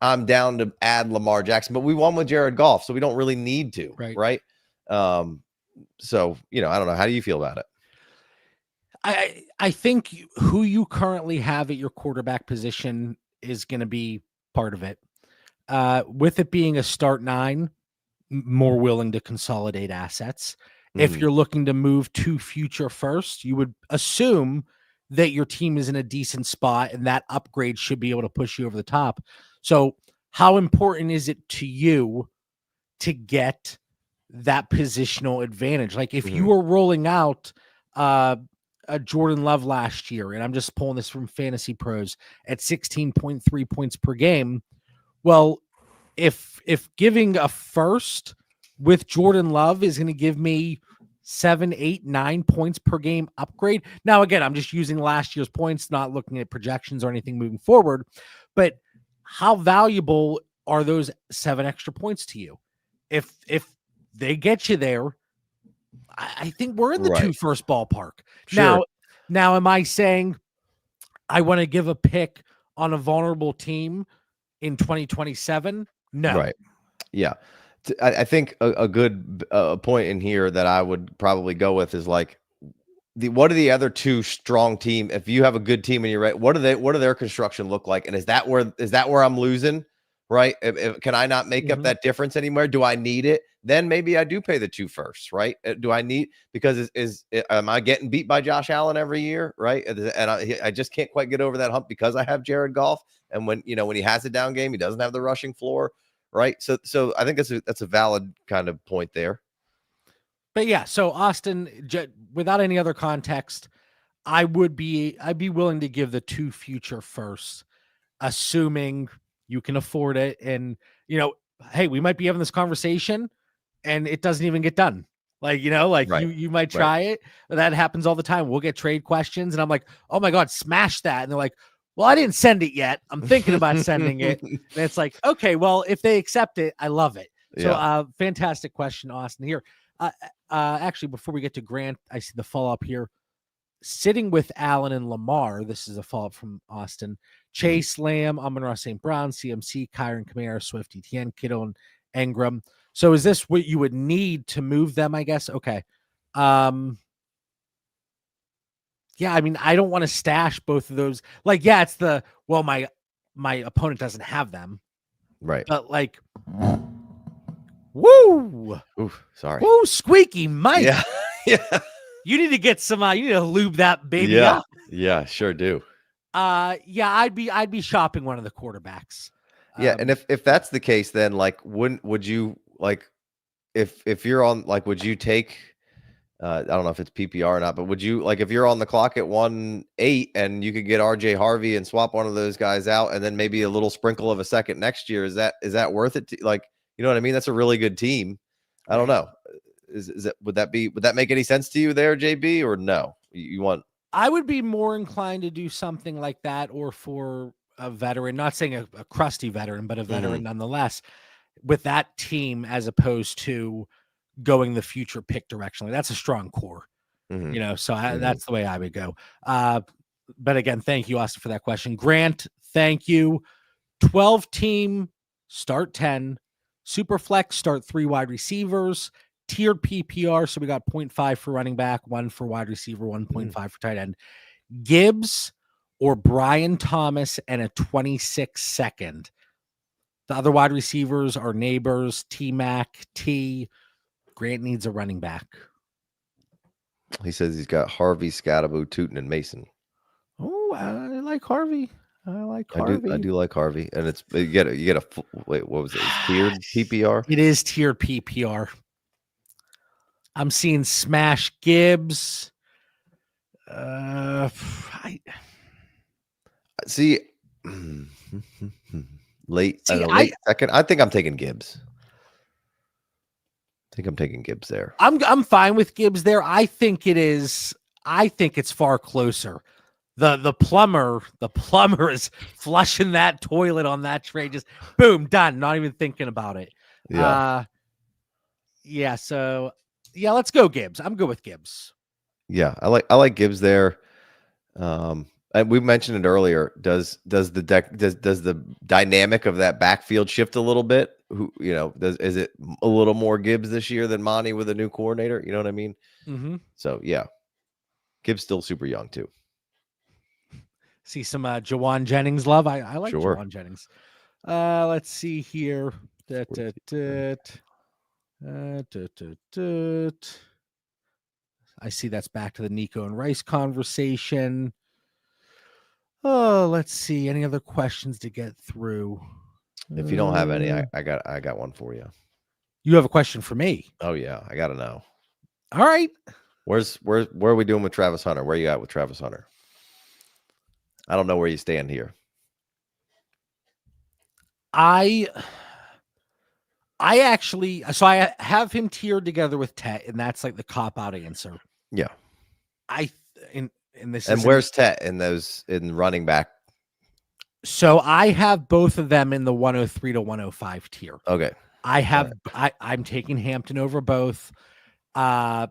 I'm down to add Lamar Jackson, but we won with Jared Goff, so we don't really need to, right? So, I don't know. How do you feel about it? I think who you currently have at your quarterback position is going to be part of it. With it being a start 9, more willing to consolidate assets. If you're looking to move to future first, you would assume that your team is in a decent spot and that upgrade should be able to push you over the top. So how important is it to you to get that positional advantage? If you were rolling out a Jordan Love last year, and I'm just pulling this from Fantasy Pros, at 16.3 points per game. Well, if giving a first with Jordan Love is going to give me 7, 8, 9 points per game upgrade. Now, again, I'm just using last year's points, not looking at projections or anything moving forward, but how valuable are those 7 extra points to you? If they get you there, I think we're in the 2 first ballpark. Sure. Now, am I saying I want to give a pick on a vulnerable team in 2027? No. Right. Yeah. I think a good point in here that I would probably go with is what are the other 2 strong team? If you have a good team and you're right, what do their construction look like? And is that where I'm losing? Right. Can I not make up that difference anymore? Do I need it? Then maybe I do pay the 2 firsts, right? Do I need, because am I getting beat by Josh Allen every year? Right. And I just can't quite get over that hump because I have Jared Goff. And when he has a down game, he doesn't have the rushing floor. Right. So I think that's a valid kind of point there. But yeah, so Austin, without any other context, I'd be willing to give the 2 future firsts, assuming you can afford it. And, hey, we might be having this conversation and it doesn't even get done. Like, like Right. you might try it. That happens all the time. We'll get trade questions and I'm like, oh my God, smash that. And they're like, well, I didn't send it yet. I'm thinking about sending it. And it's like, okay, well, if they accept it, I love it. So fantastic question, Austin, here. Actually, before we get to Grant, I see the follow-up here. Sitting with Allen and Lamar, this is a follow-up from Austin. Chase, Lamb, Amon-Ra St. Brown, CMC, Kyron, Kamara, Swift, Etienne, Kittle, and Engram. So is this what you would need to move them, I guess? Okay. Yeah, I mean, I don't want to stash both of those. Like, yeah, it's my opponent doesn't have them. Right. But like, woo! Oof, sorry. Woo, squeaky Mike. Yeah. Yeah. You need to get some, you need to lube that baby Yeah. up. Yeah, sure do. Yeah, I'd be shopping one of the quarterbacks. Yeah, and if that's the case, then like would you like if you're on like would you take I don't know if it's PPR or not, but would you like if you're on the clock at 1-8 and you could get RJ Harvey and swap one of those guys out and then maybe a little sprinkle of a second next year, is that worth it like, you know what I mean? That's a really good team. I don't know. Is it would that make any sense to you there, JB, or no? You want I would be more inclined to do something like that, or for a veteran, not saying a crusty veteran, but a veteran nonetheless, with that team, as opposed to going the future pick directionally. That's a strong core, so that's the way I would go. But again, thank you, Austin, for that question. Grant, thank you. 12 team, start 10. Super flex, start 3 wide receivers. Tiered PPR, so we got 0.5 for running back, 1 for wide receiver, 1.5 for tight end. Gibbs or Brian Thomas and a 26 second. The other wide receivers are Neighbors, T-Mac, T. Grant needs a running back. He says he's got Harvey, Scatterbo, Tootin, and Mason. Oh, I like Harvey. I do like Harvey, and it's you get a wait. What was it? It's tiered PPR. It is tiered PPR. I'm seeing smash Gibbs. See, late second. I think I'm taking Gibbs. I think I'm taking Gibbs there. I'm fine with Gibbs there. I think it's far closer. The plumber is flushing that toilet on that trade. Just boom, done. Not even thinking about it. Yeah. So yeah, let's go Gibbs. I'm good with Gibbs. Yeah, I like Gibbs there. And we mentioned it earlier. Does the dynamic of that backfield shift a little bit? Is it a little more Gibbs this year than Monty with a new coordinator? You know what I mean? Mm-hmm. So yeah, Gibbs still super young too. See some Jawan Jennings love. I like Jawan Jennings. Let's see here. I see that's back to the Nico and Rice conversation. Oh, let's see. Any other questions to get through? If you don't have any, I got one for you. You have a question for me? Oh yeah, I gotta know. All right. Where are we doing with Travis Hunter? Where you at with Travis Hunter? I don't know where you stand here. I have him tiered together with Tet, and that's like the cop-out answer. Yeah. Where's Tet in running back? So I have both of them in the 103 to 105 tier. Okay. I'm taking Hampton over both. But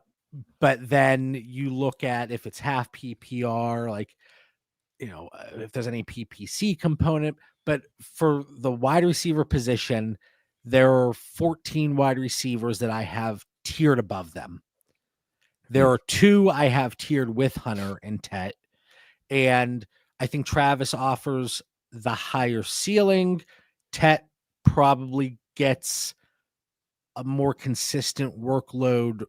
then you look at if it's half PPR, like, if there's any PPC component, but for the wide receiver position, there are 14 wide receivers that I have tiered above them. There are 2 I have tiered with Hunter and Tet. And I think Travis offers the higher ceiling. Tet probably gets a more consistent workload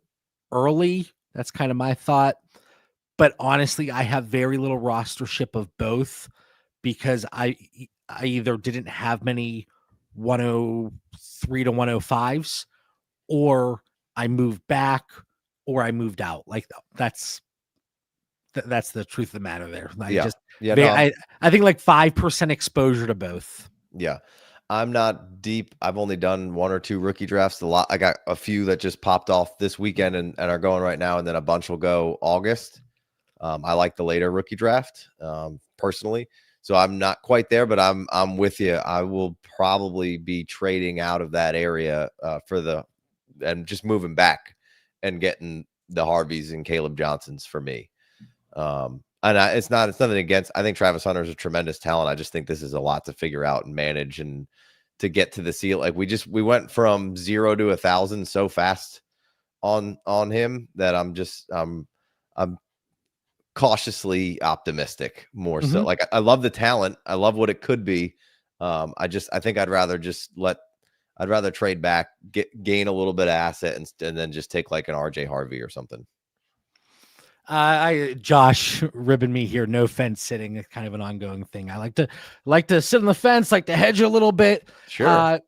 early. That's kind of my thought. But honestly, I have very little rostership of both because I either didn't have many 103 to 105s, or I moved back, or I moved out. Like that's the truth of the matter there. I think like 5% exposure to both. Yeah. I'm not deep. I've only done 1 or 2 rookie drafts. I got a few that just popped off this weekend and are going right now, and then a bunch will go August. I like the later rookie draft personally, so I'm not quite there, but I'm with you. I will probably be trading out of that area and just moving back and getting the Harveys and Caleb Johnsons for me. It's nothing against. I think Travis Hunter is a tremendous talent. I just think this is a lot to figure out and manage and to get to the seal. Like we went from 0 to 1,000 so fast on him that I'm cautiously optimistic more so. Like I love the talent. I love what it could be. I think I'd rather trade back, gain a little bit of asset and then just take like an RJ Harvey or something. Josh ribbing me here. No fence sitting. It's kind of an ongoing thing. I like to sit on the fence, like to hedge a little bit. Sure.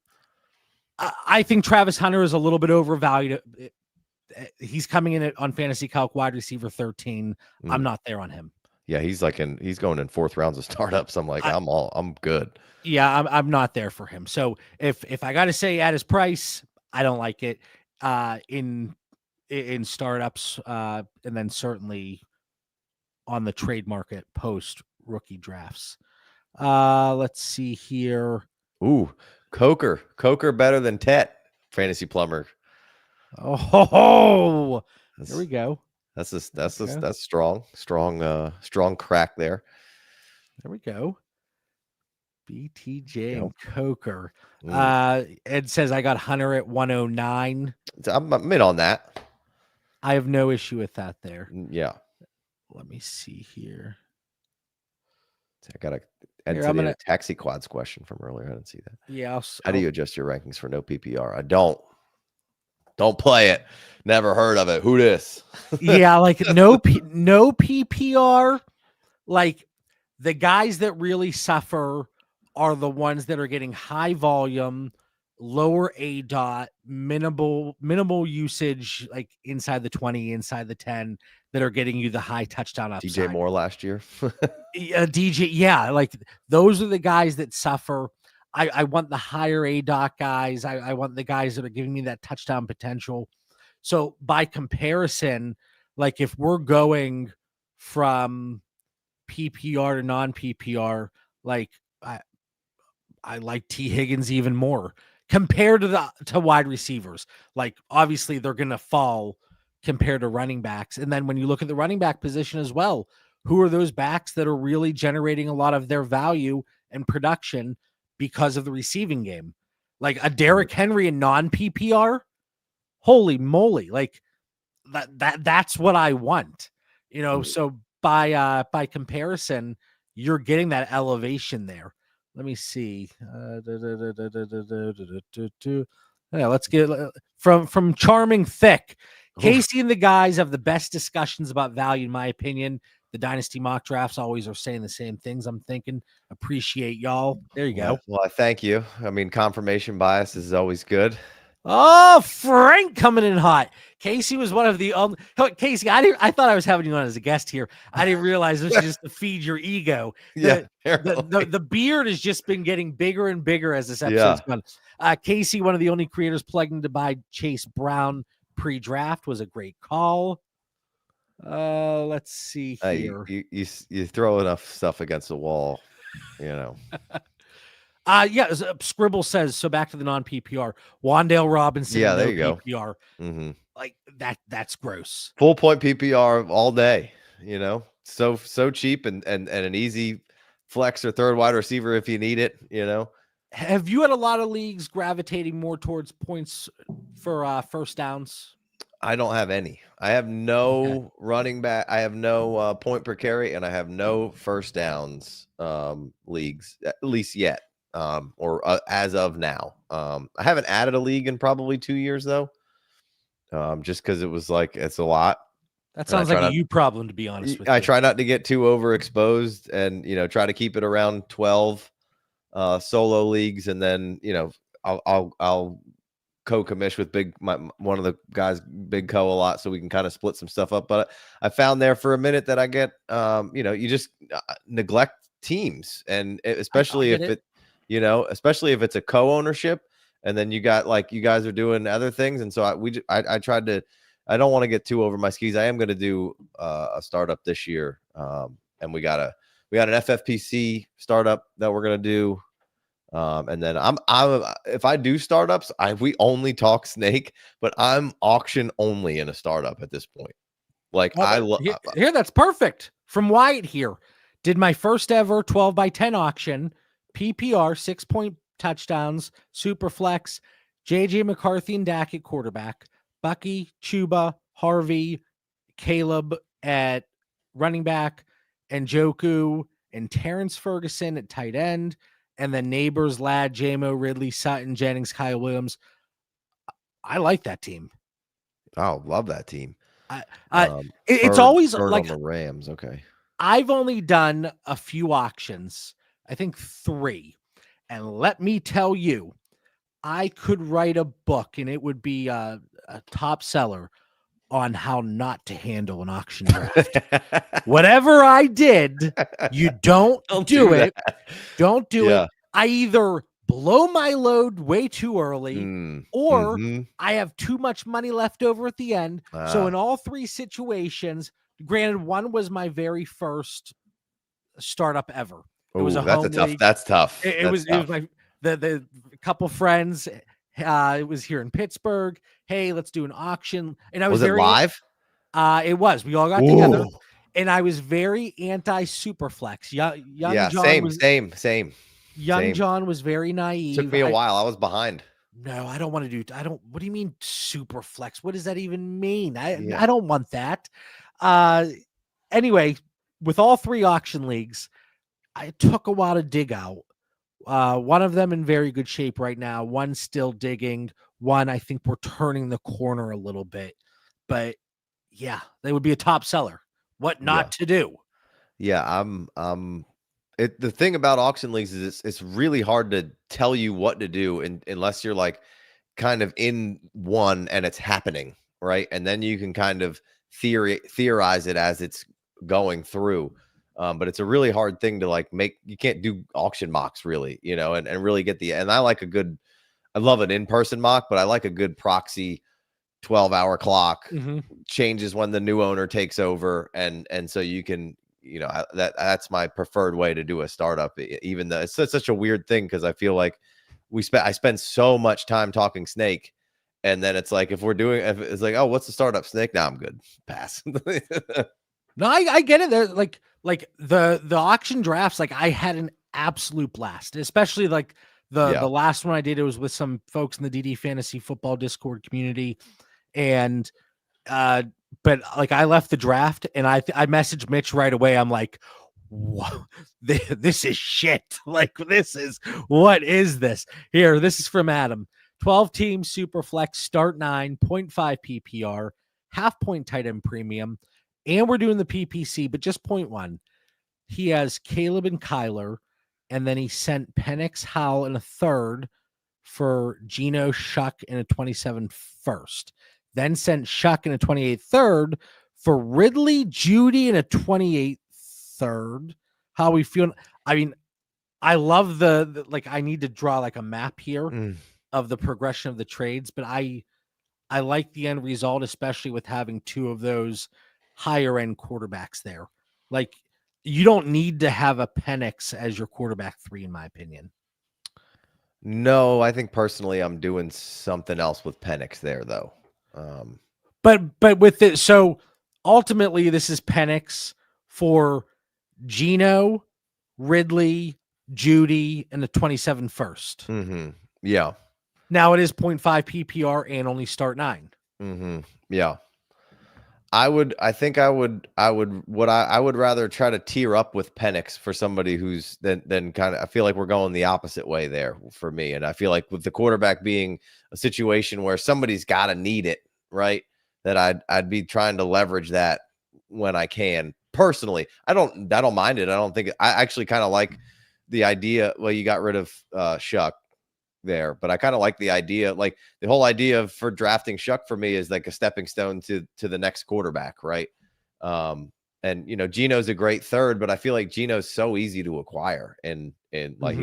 I think Travis Hunter is a little bit overvalued. He's coming in on Fantasy Calc wide receiver 13. I'm not there on him. Yeah, he's going in 4th rounds of startups. I'm like, I'm good. Yeah, I'm not there for him. So if I got to say at his price, I don't like it. In startups, and then certainly on the trade market post rookie drafts. Let's see here. Ooh, Coker better than Tet, Fantasy Plumber. Oh, there we go. That's strong crack there. There we go. BTJ and Coker. Ed says I got Hunter at 109. I'm in on that. I have no issue with that there. Yeah. Let me see here. I got a taxi quads question from earlier. I didn't see that. Yeah. How do you adjust your rankings for no PPR? I don't play it. Never heard of it. Who this? Yeah, like no PPR. Like the guys that really suffer are the ones that are getting high volume, lower ADOT, minimal usage, like inside the 20, inside the 10, that are getting you the high touchdown upside. DJ Moore last year. DJ, yeah, like those are the guys that suffer. I want the higher ADOT guys. I want the guys that are giving me that touchdown potential. So by comparison, like if we're going from PPR to non-PPR, like I like T. Higgins even more compared to wide receivers. Like obviously they're going to fall compared to running backs. And then when you look at the running back position as well, who are those backs that are really generating a lot of their value and production because of the receiving game? Like a Derrick Henry in non-PPR, holy moly, like that's what I want, you know. So by comparison, you're getting that elevation there. Let me see. Yeah, let's get from Charming Thick. Casey and the guys have the best discussions about value, in my opinion. The Dynasty mock drafts always are saying the same things. I'm thinking, appreciate y'all. There you go. Well, I thank you. I mean, confirmation bias is always good. Oh, Frank coming in hot. Casey was one of the Casey, I thought I was having you on as a guest here. I didn't realize this was just to feed your ego. The beard has just been getting bigger and bigger as this episode's gone. Casey, one of the only creators plugged in to buy Chase Brown pre-draft, was a great call. Let's see here. You throw enough stuff against the wall, you know. Yeah, Scribble says, so back to the non-PPR. Wandale Robinson, yeah, there you go. PPR. Like that's gross. Full point PPR all day, you know. So cheap and an easy flex or third wide receiver if you need it, you know. Have you had a lot of leagues gravitating more towards points for first downs? I don't have any. I have no running back. I have no point per carry, and I have no first downs leagues, at least yet. Or as of now. I haven't added a league in probably 2 years though. Just because it was like, it's a lot. That sounds like a you problem, to be honest with you. I try not to get too overexposed and, you know, try to keep it around 12 solo leagues. And then, you know, I'll co-commish with one of the guys, Big Co, a lot, so we can kind of split some stuff up. But I found there for a minute that I get, you know, you just neglect teams, and especially if you know, especially if it's a co-ownership and then you got like you guys are doing other things. And so I tried to, I don't want to get too over my skis. I am going to do a startup this year. And we got an FFPC startup that we're going to do. And then I'm if I do startups, we only talk snake, but I'm auction only in a startup at this point. Like I love here. That's perfect. From Wyatt here, did my first ever 12x10 auction, PPR 6-point touchdowns, super flex, JJ McCarthy and Dak at quarterback, Bucky, Chuba, Harvey, Caleb at running back, and Njoku and Terrence Ferguson at tight end, and then Neighbors, Ladd, JMO, Ridley, Sutton, Jennings, Kyle Williams. I like that team. Oh, love that team. It's always like on the Rams. Okay. I've only done a few auctions, I think 3. And let me tell you, I could write a book and it would be a top seller on how not to handle an auction draft. Whatever I did, you don't do it. Don't do it. I either blow my load way too early or I have too much money left over at the end. So in all 3 situations, granted, one was my very first startup ever. It was that's tough. It was my the couple friends. It was here in Pittsburgh. Hey, let's do an auction. And I was it live? It was. We all got together, and I was very anti Superflex. Young John same. John was very naive. Took me a while. I was behind. No, I don't want to do. What do you mean Superflex? What does that even mean? I don't want that. Anyway, with all 3 auction leagues, I took a while to dig out. One of them in very good shape right now. One still digging. One, I think we're turning the corner a little bit. But yeah, they would be a top seller. What not to do? Yeah, the thing about auction leagues is it's really hard to tell you what to do unless you're like kind of in one and it's happening, right? And then you can kind of theorize it as it's going through. But it's a really hard thing to like make. You can't do auction mocks really, you know, and really get and I love an in-person mock, but I like a good proxy 12-hour clock changes when the new owner takes over. And so you can, you know, that's my preferred way to do a startup, even though it's such a weird thing. Cause I feel like I spend so much time talking snake. And then it's like, if it's like, oh, what's the startup snake? Now I'm good. Pass. No, I get it. There, like the auction drafts, like I had an absolute blast, especially like the last one I did. It was with some folks in the DD Fantasy Football Discord community, and but like I left the draft and I messaged Mitch right away. I'm like, whoa, this is shit. Like what is this? Here, this is from Adam. 12 team super flex, start 9, 0.5 PPR, half point tight end premium. And we're doing the PPC, but just 0.1. He has Caleb and Kyler, and then he sent Penix, Howell in a third for Geno, Shuck in a 27 first. Then sent Shuck in a 28 third for Ridley, Judy in a 28 third. How we feel? I mean, I love the like. I need to draw like a map here of the progression of the trades, but I like the end result, especially with having 2 of those higher end quarterbacks there. Like you don't need to have a Penix as your quarterback 3, in my opinion. No, I think personally I'm doing something else with Penix there though. But with it, so ultimately this is Penix for Geno, Ridley, Judy, and the 27 first. Yeah. Now it is 0.5 PPR and only start 9. Yeah. I would rather try to tier up with Penix for somebody who's then kind of, I feel like we're going the opposite way there for me. And I feel like with the quarterback being a situation where somebody's got to need it, right? That I'd be trying to leverage that when I can. Personally, I don't mind it. I actually kind of like the idea. Well, you got rid of Shuck there, but I kind of like the idea, like the whole idea for drafting Shuck for me is like a stepping stone to the next quarterback, right? And you know, Geno's a great third, but I feel like Geno's so easy to acquire, and like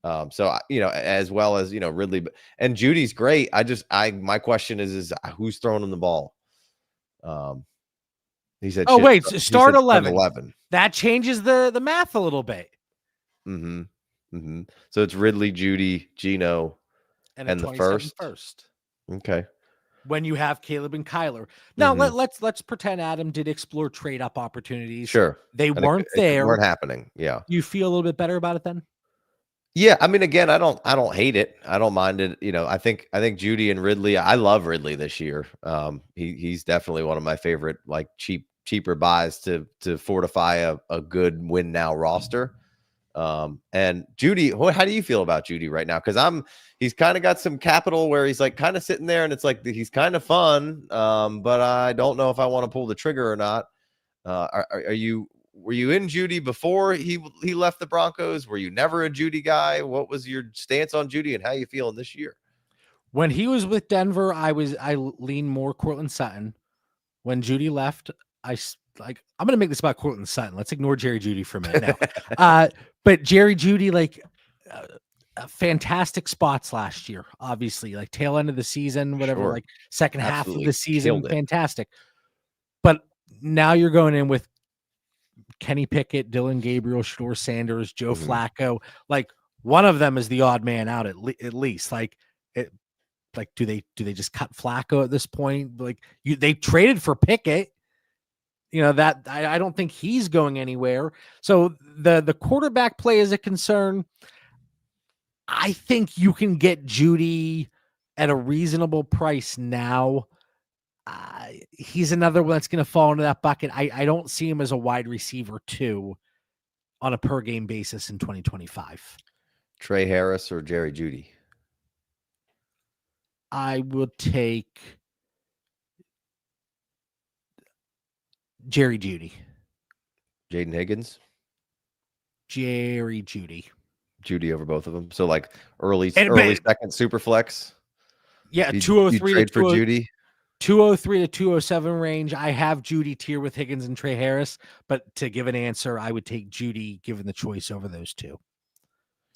So as well as Ridley and Judy's great. My question is who's throwing him the ball? He said, oh wait, he start said 11. That changes the math a little bit. So it's Ridley, Judy, Geno, and the first. Okay. When you have Caleb and Kyler. Now let's pretend Adam did explore trade up opportunities. Sure. They weren't there. Weren't happening. Yeah. You feel a little bit better about it then? Yeah. I mean, again, I don't hate it. I don't mind it. I think Judy and Ridley, I love Ridley this year. He's definitely one of my favorite, like cheaper buys to fortify a good win now roster. And Judy, how do you feel about Judy right now? Because he's kind of got some capital where he's like kind of sitting there and it's like he's kind of fun. But I don't know if I want to pull the trigger or not. Were you in Judy before he left the Broncos? Were you never a Judy guy? What was your stance on Judy and how you feeling this year? When he was with Denver, I leaned more Courtland Sutton. When Judy left, I'm going to make this about Courtland Sutton. Let's ignore Jerry Judy for a minute now. But Jerry Judy, fantastic spots last year, obviously, like tail end of the season, whatever, sure. Like second half of the season, fantastic. But now you're going in with Kenny Pickett, Dylan Gabriel, Shador Sanders, Joe Flacco. Like one of them is the odd man out at least. Do they just cut Flacco at this point? They traded for Pickett. That I don't think he's going anywhere. So the quarterback play is a concern. I think you can get Judy at a reasonable price now. He's another one that's going to fall into that bucket. I don't see him as a wide receiver 2 on a per game basis in 2025. Trey Harris or Jerry Judy? I would take Jerry Judy. Jaden Higgins? Jerry Judy. Judy over both of them. So like early second super flex. Yeah, 203 trade for Judy. 203 to 207 range. I have Judy tier with Higgins and Trey Harris, but to give an answer, I would take Judy given the choice over those two.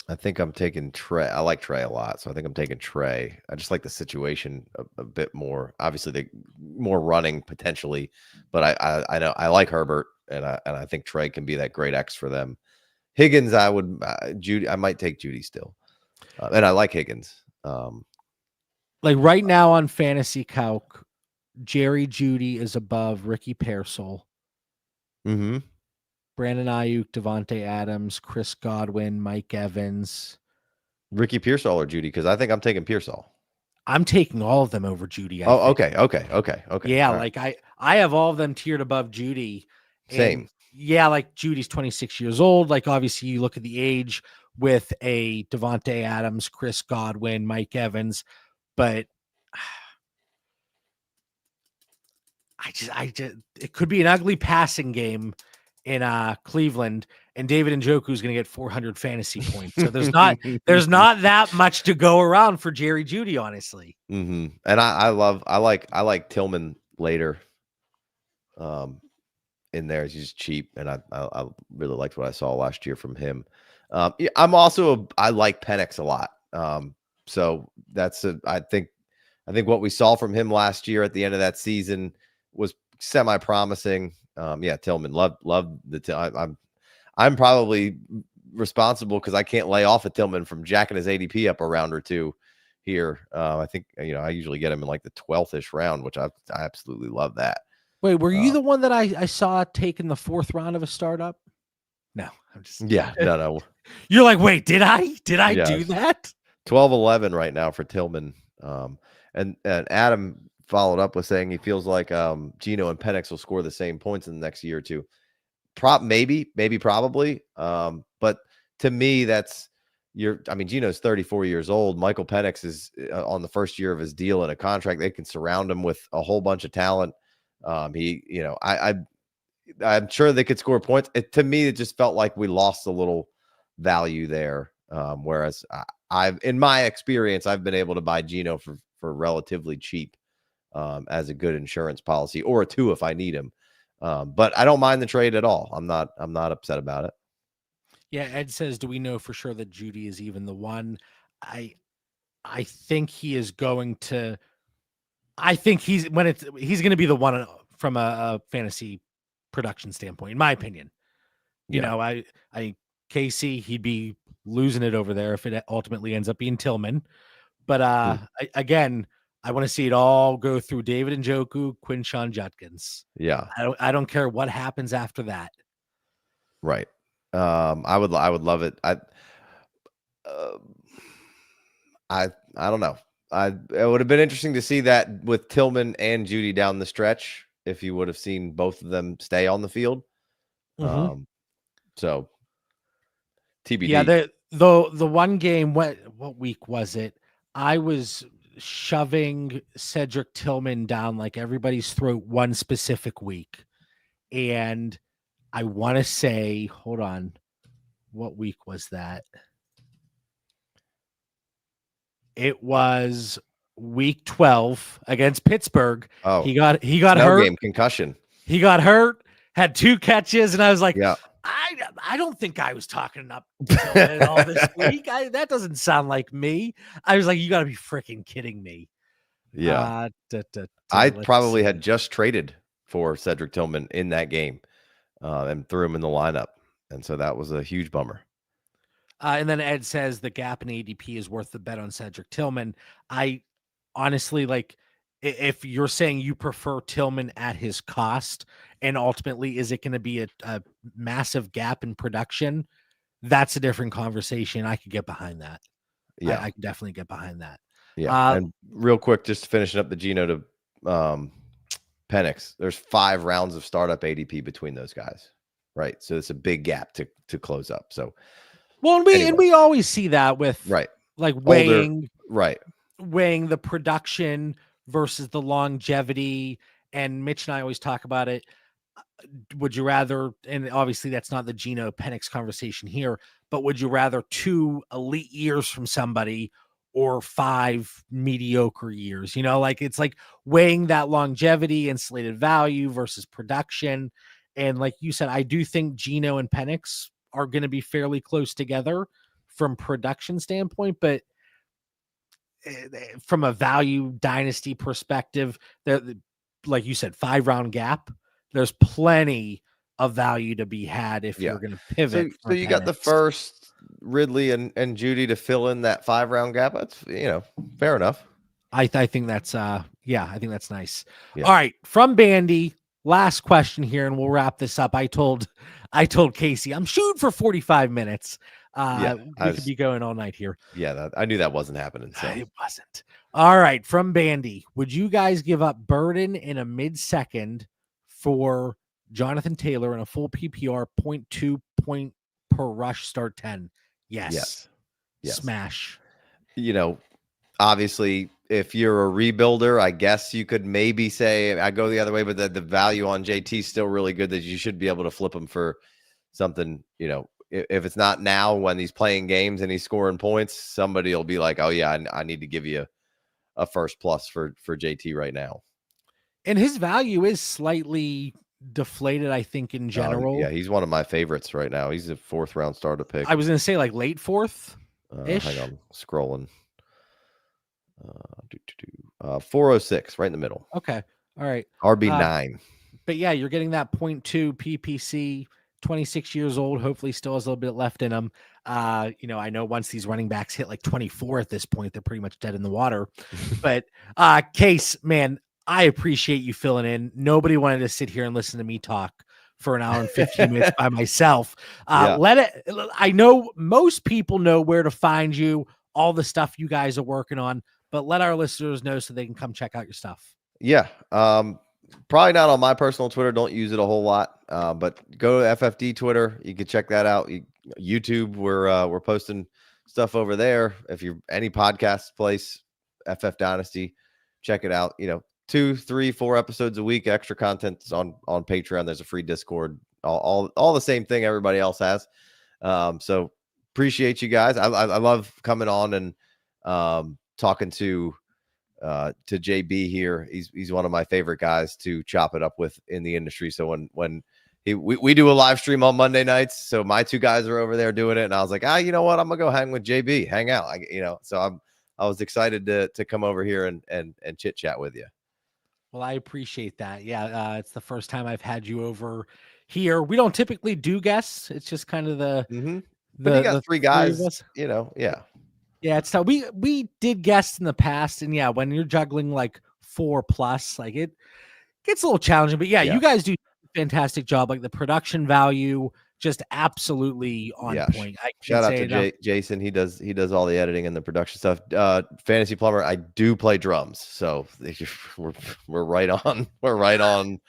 I think I'm taking Trey. I like Trey a lot, so I think I'm taking Trey. I just like the situation a bit more. Obviously, they more running potentially, but I know I like Herbert, and I think Trey can be that great X for them. Higgins, I would Judy. I might take Judy still, and I like Higgins. Like right now on Fantasy Calc, Jerry Judy is above Ricky Pearsall. Brandon Ayuk, Devontae Adams, Chris Godwin, Mike Evans. Ricky Pearsall or Judy? Because I think I'm taking Pearsall. I'm taking all of them over Judy. Okay. Yeah, all right. I have all of them tiered above Judy. Same. Yeah, like Judy's 26 years old. Like obviously you look at the age with a Devontae Adams, Chris Godwin, Mike Evans, but I just it could be an ugly passing game in Cleveland, and David Njoku is going to get 400 fantasy points. So there's not that much to go around for Jerry Judy, honestly. And I like Tillman later. In there, he's just cheap, and I really liked what I saw last year from him. I like Penix a lot. So I think what we saw from him last year at the end of that season was semi-promising. Tillman, love the I'm probably responsible because I can't lay off a Tillman from jacking his ADP up a round or two here. I think I usually get him in like the 12th-ish round, which I absolutely love that. Wait, were you the one that I saw taking the 4th round of a startup? No, I'm just no. You're like, wait, did I do that? 12-11 right now for Tillman. And Adam followed up with saying he feels like Geno and Penix will score the same points in the next year or two. Maybe, probably. But to me, Geno's 34 years old. Michael Penix is on the first year of his deal in a contract. They can surround him with a whole bunch of talent. I'm sure they could score points. To me, it just felt like we lost a little value there. Whereas in my experience, I've been able to buy Geno for relatively cheap as a good insurance policy, or a 2 if I need him. But I don't mind the trade at all. I'm not upset about it. Yeah, Ed says, do we know for sure that Judy is even the one? I think he is going to. I think he's going to be the one from a fantasy production standpoint, in my opinion. You know, I Casey, he'd be losing it over there if it ultimately ends up being Tillman. But again, I want to see it all go through David Njoku, Quinshon Judkins. Yeah. I don't care what happens after that. Right. I would love it. I don't know. It would have been interesting to see that with Tillman and Judy down the stretch, if you would have seen both of them stay on the field. So TBD. Yeah, the one game, what week was it? I was shoving Cedric Tillman down like everybody's throat one specific week. And I want to say, hold on, what week was that? It was week 12 against Pittsburgh. Oh, he got hurt. Game concussion. He got hurt, had 2 catches, and I was like, yeah. I don't think I was talking up all this week. That doesn't sound like me. I was like, you got to be freaking kidding me. Yeah. I probably had just traded for Cedric Tillman in that game and threw him in the lineup. And so that was a huge bummer. And then Ed says the gap in ADP is worth the bet on Cedric Tillman. I honestly, like, if you're saying you prefer Tillman at his cost, and ultimately is it going to be a massive gap in production, that's a different conversation. I could get behind that. Yeah, I could definitely get behind that. Yeah. And real quick, just finishing up the Geno to Penix, there's 5 rounds of startup ADP between those guys, right? So it's a big gap to close up. So, well, and we always see that with like weighing the production versus the longevity. And Mitch and I always talk about it. Would you rather, and obviously that's not the Geno Penix conversation here, but would you rather 2 elite years from somebody or 5 mediocre years? You know, like it's like weighing that longevity and slated value versus production. And like you said, I do think Geno and Penix are going to be fairly close together from production standpoint, but from a value dynasty perspective, there, like you said, 5-round gap, there's plenty of value to be had if you're going to pivot. So you got the first Ridley and Judy to fill in that 5-round gap. That's, fair enough. I think that's I think that's nice. Yeah. All right, from Bandy, last question here, and we'll wrap this up. I told Casey I'm shooting for 45 minutes. We could be going all night here. Yeah, I knew that wasn't happening. So. It wasn't. All right, from Bandy, would you guys give up Burden in a mid-second for Jonathan Taylor in a full PPR 0.2 point per rush start 10? Yes. Smash. Obviously, if you're a rebuilder, I guess you could maybe say I go the other way, but the value on JT is still really good that you should be able to flip him for something, if it's not now when he's playing games and he's scoring points, somebody will be like, oh yeah, I need to give you a first plus for JT right now. And his value is slightly deflated, I think, in general. Yeah, he's one of my favorites right now. He's a 4th-round starter pick. I was going to say like late 4th. Hang on, scrolling. 406, right in the middle. Okay, all right. RB9. But yeah, you're getting that 0.2 PPC. 26 years old, hopefully still has a little bit left in him. I know once these running backs hit like 24 at this point, they're pretty much dead in the water. But Case, man, I appreciate you filling in. Nobody wanted to sit here and listen to me talk for an hour and 15 minutes by myself. I know most people know where to find you, all the stuff you guys are working on, but let our listeners know so they can come check out your stuff. Yeah. Probably not on my personal Twitter. Don't use it a whole lot. But go to FFD Twitter. You can check that out. YouTube, we're posting stuff over there. If you're any podcast place, FF Dynasty, check it out. 2, 3, 4 episodes a week. Extra content is on Patreon. There's a free Discord. All the same thing everybody else has. So appreciate you guys. I love coming on and talking to JB here. He's one of my favorite guys to chop it up with in the industry. So when we do a live stream on Monday nights, so my two guys are over there doing it, and I was like, you know what, I'm gonna go hang with JB, hang out. So I was excited to come over here and chit chat with you. Well, I appreciate that. Yeah, it's the first time I've had you over here. We don't typically do guests. It's just kind of But you got three guys, yeah. Yeah, it's tough. We did guests in the past, and yeah, when you're juggling like 4+, like it gets a little challenging. But yeah, you guys do a fantastic job. Like the production value, just absolutely on point. Shout out to Jason. He does all the editing and the production stuff. Fantasy Plumber, I do play drums, so we're right on. We're right on.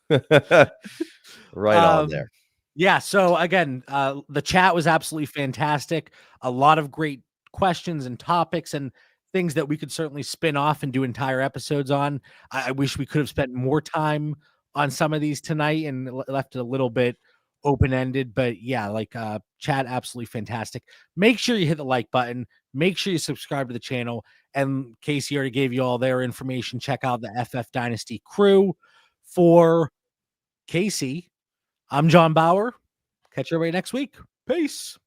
Right on there. Yeah. So again, the chat was absolutely fantastic. A lot of great questions and topics and things that we could certainly spin off and do entire episodes on. I wish we could have spent more time on some of these tonight and left it a little bit open-ended, but yeah, like chat, absolutely fantastic. Make sure you hit the like button. Make sure you subscribe to the channel. And Casey already gave you all their information. Check out the FF Dynasty crew. For Casey, I'm John Bauer. Catch everybody next week. Peace.